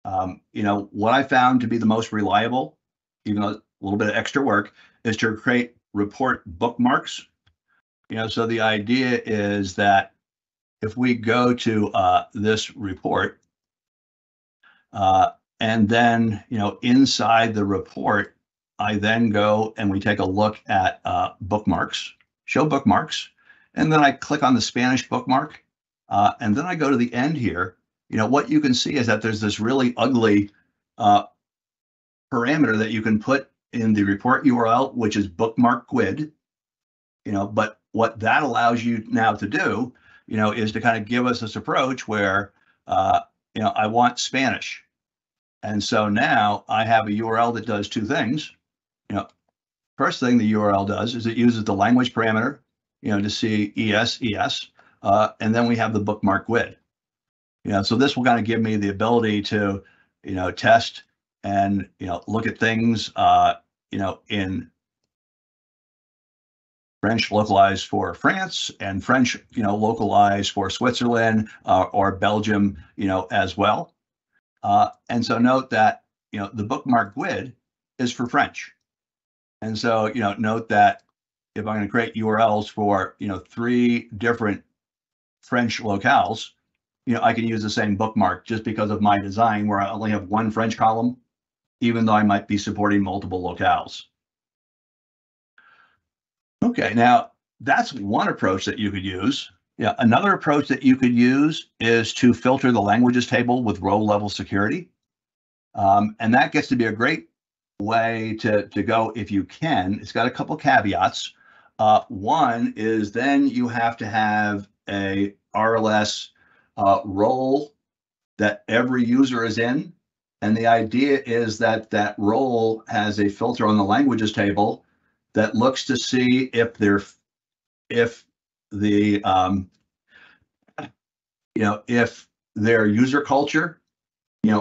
what I found to be the most reliable, even though a little bit of extra work, is to create report bookmarks. So the idea is that if we go to this report, and then, inside the report, I then go and we take a look at bookmarks, show bookmarks, and then I click on the Spanish bookmark, and then I go to the end here. What you can see is that there's this really ugly parameter that you can put in the report URL, which is bookmark GUID. But what that allows you now to do, is to kind of give us this approach where, I want Spanish. And so now I have a URL that does two things. First thing the URL does is it uses the language parameter, to see ES, and then we have the bookmark GUID. So this will kind of give me the ability to, test and, look at things, in French localized for France and French, localized for Switzerland or Belgium, as well. And so note that, the bookmark GUID is for French. And so, note that if I'm going to create URLs for, 3 different French locales, I can use the same bookmark just because of my design where I only have one French column, even though I might be supporting multiple locales. Okay, now that's one approach that you could use. Another approach that you could use is to filter the languages table with row level security. And that gets to be a great way to go if you can. It's got a couple caveats. One is then you have to have a RLS role that every user is in. And the idea is that that role has a filter on the languages table that looks to see if the if their user culture,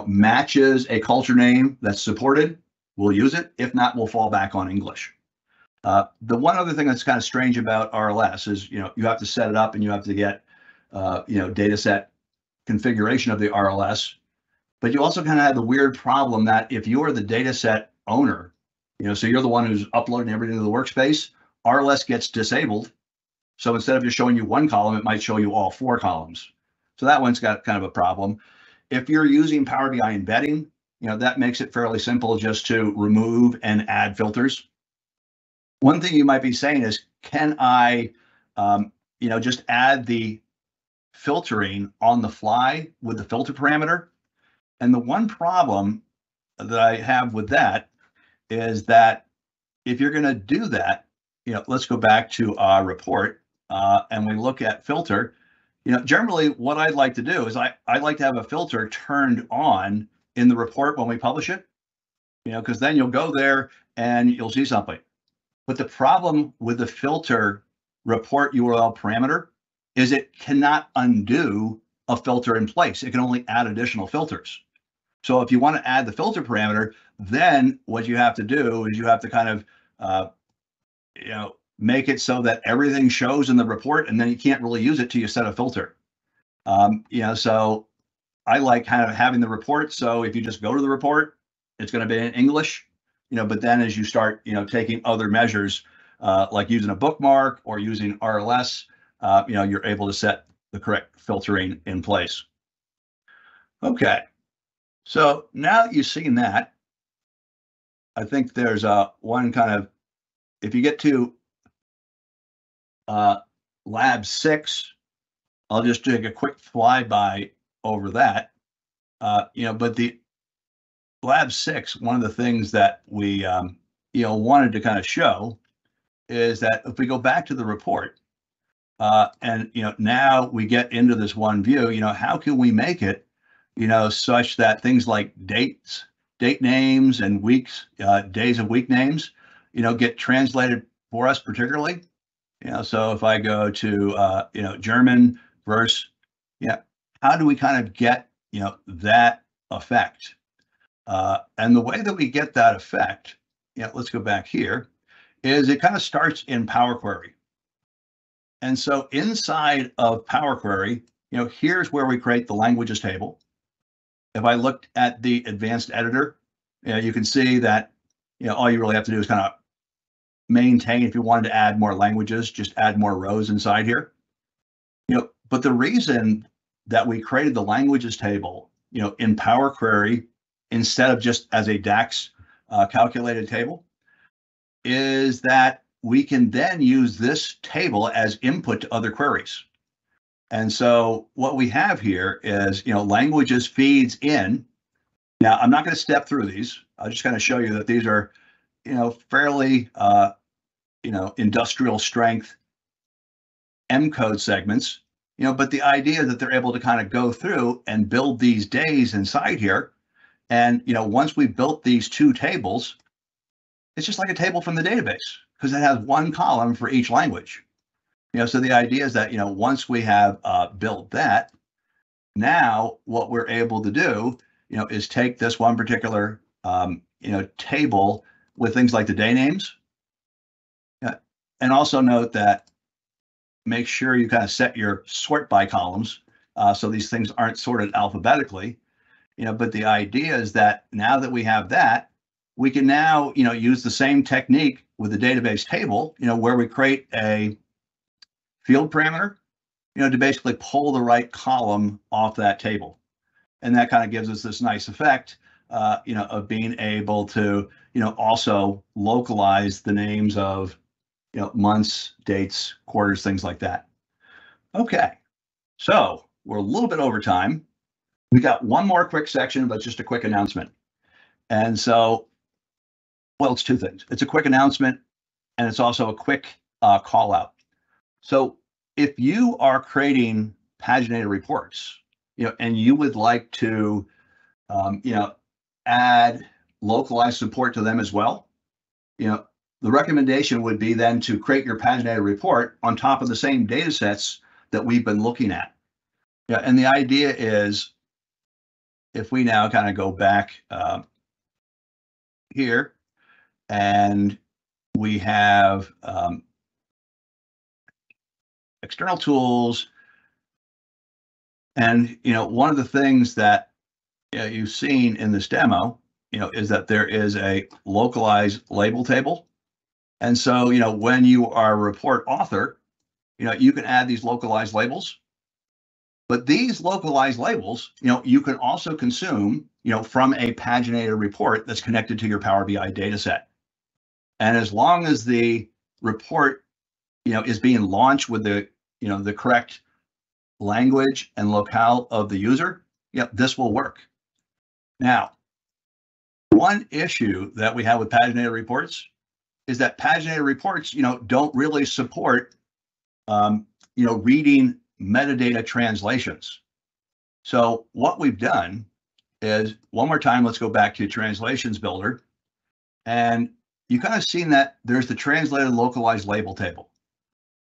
matches a culture name that's supported, we'll use it. If not, we'll fall back on English. The one other thing that's kind of strange about RLS is, you have to set it up and you have to get, data set configuration of the RLS. But you also kind of have the weird problem that if you're the data set owner, so you're the one who's uploading everything to the workspace, RLS gets disabled. So instead of just showing you one column, it might show you all 4 columns. So that one's got kind of a problem. If you're using Power BI embedding, that makes it fairly simple just to remove and add filters. One thing you might be saying is, can I, just add the filtering on the fly with the filter parameter? And the one problem that I have with that is that if you're going to do that, let's go back to our report and we look at filter. Generally what I'd like to do is I'd like to have a filter turned on in the report when we publish it, because then you'll go there and you'll see something. But the problem with the filter report URL parameter is it cannot undo a filter in place. It can only add additional filters. So if you want to add the filter parameter, then what you have to do is you have to kind of, make it so that everything shows in the report, and then you can't really use it till you set a filter. So I like kind of having the report. So if you just go to the report, it's going to be in English, but then as you start, taking other measures, like using a bookmark or using RLS, you're able to set the correct filtering in place. Okay. So now that you've seen that, I think there's one kind of, if you get to lab 6, I'll just take a quick flyby over that. But the lab 6, one of the things that we, wanted to kind of show is that if we go back to the report, and now we get into this one view, how can we make it, such that things like date names and weeks, days of week names, get translated for us particularly. So if I go to German verse, how do we kind of get that effect? And the way that we get that effect, let's go back here, is it kind of starts in Power Query. And so inside of Power Query, here's where we create the languages table. If I looked at the advanced editor, you can see that all you really have to do is kind of maintain. If you wanted to add more languages, just add more rows inside here. But the reason that we created the languages table, in Power Query instead of just as a DAX calculated table, is that we can then use this table as input to other queries. And so what we have here is, languages feeds in. Now, I'm not going to step through these. I'll just kind of show you that these are, fairly, industrial strength M code segments, but the idea that they're able to kind of go through and build these days inside here. And, once we built these two tables, it's just like a table from the database because it has one column for each language. So the idea is that, once we have built that, now what we're able to do, is take this one particular, table with things like the day names. And also note that make sure you kind of set your sort by columns so these things aren't sorted alphabetically. But the idea is that now that we have that, we can now, use the same technique with the database table, where we create a field parameter, to basically pull the right column off that table. And that kind of gives us this nice effect, of being able to, also localize the names of, months, dates, quarters, things like that. Okay, so we're a little bit over time. We got one more quick section, but just a quick announcement. And so, well, it's two things. It's a quick announcement, and it's also a quick call out. So if you are creating paginated reports, and you would like to, add localized support to them as well, the recommendation would be then to create your paginated report on top of the same data sets that we've been looking at. And the idea is, if we now kind of go back here, and we have external tools, and one of the things that you've seen in this demo, is that there is a localized label table. And so, when you are a report author, you can add these localized labels. But these localized labels, you can also consume, from a paginated report that's connected to your Power BI data set. And as long as the report, is being launched with the, the correct language and locale of the user, this will work. Now, one issue that we have with paginated reports is that paginated reports, don't really support, reading metadata translations. So what we've done is, one more time, let's go back to Translations Builder. And you kind of seen that there's the translated localized label table.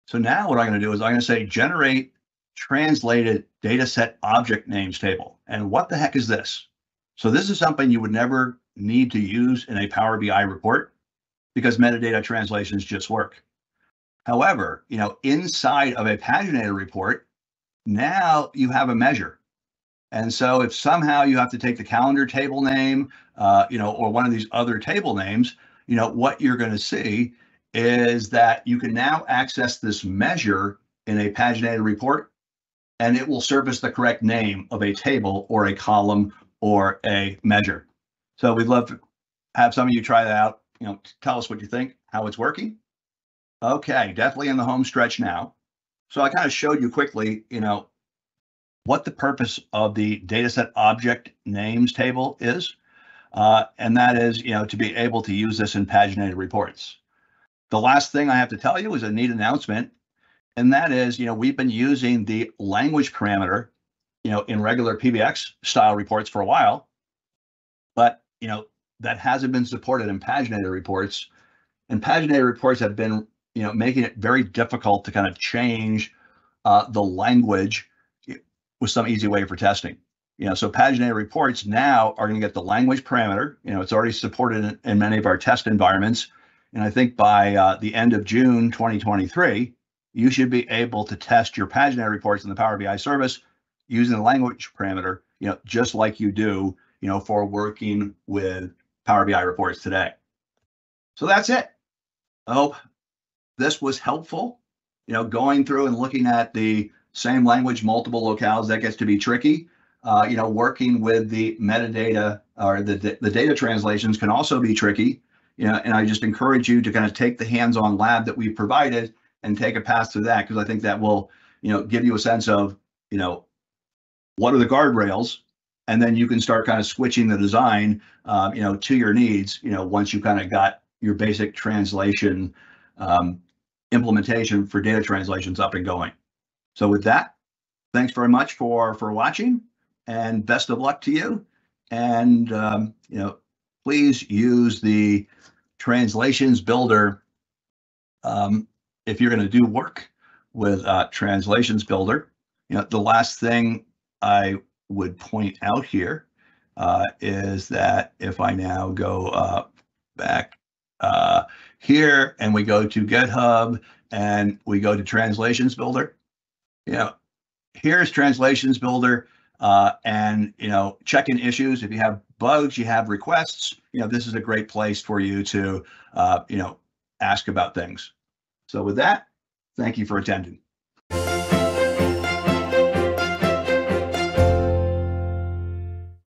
So now what I'm going to do is I'm going to say generate translated dataset object names table. And what the heck is this? So this is something you would never need to use in a Power BI report because metadata translations just work. However, inside of a paginated report, now you have a measure. And so if somehow you have to take the calendar table name, or one of these other table names, what you're going to see is that you can now access this measure in a paginated report, and it will surface the correct name of a table or a column or a measure. So we'd love to have some of you try that out. Tell us what you think, how it's working. Okay, definitely in the home stretch now. So I kind of showed you quickly, what the purpose of the dataset object names table is. And that is, to be able to use this in paginated reports. The last thing I have to tell you is a neat announcement. And that is, we've been using the language parameter, in regular PBX style reports for a while, but, that hasn't been supported in paginated reports. And paginated reports have been, making it very difficult to kind of change the language with some easy way for testing. So paginated reports now are going to get the language parameter. It's already supported in many of our test environments. And I think by the end of June 2023, you should be able to test your paginated reports in the Power BI service using the language parameter, just like you do, for working with Power BI reports today. So that's it. I hope this was helpful. Going through and looking at the same language, multiple locales, that gets to be tricky. Working with the metadata or the data translations can also be tricky. And I just encourage you to kind of take the hands-on lab that we've provided and take a pass through that, because I think that will, give you a sense of, what are the guardrails, and then you can start kind of switching the design, to your needs, once you kind of got your basic translation implementation for data translations up and going. So with that, thanks very much for watching, and best of luck to you. And please use the translations builder if you're going to do work with translations builder. The last thing I would point out here is that if I now go back here and we go to GitHub and we go to translations builder, here's translations builder, and check in issues. If you have bugs, you have requests, this is a great place for you to ask about things. So with that, thank you for attending.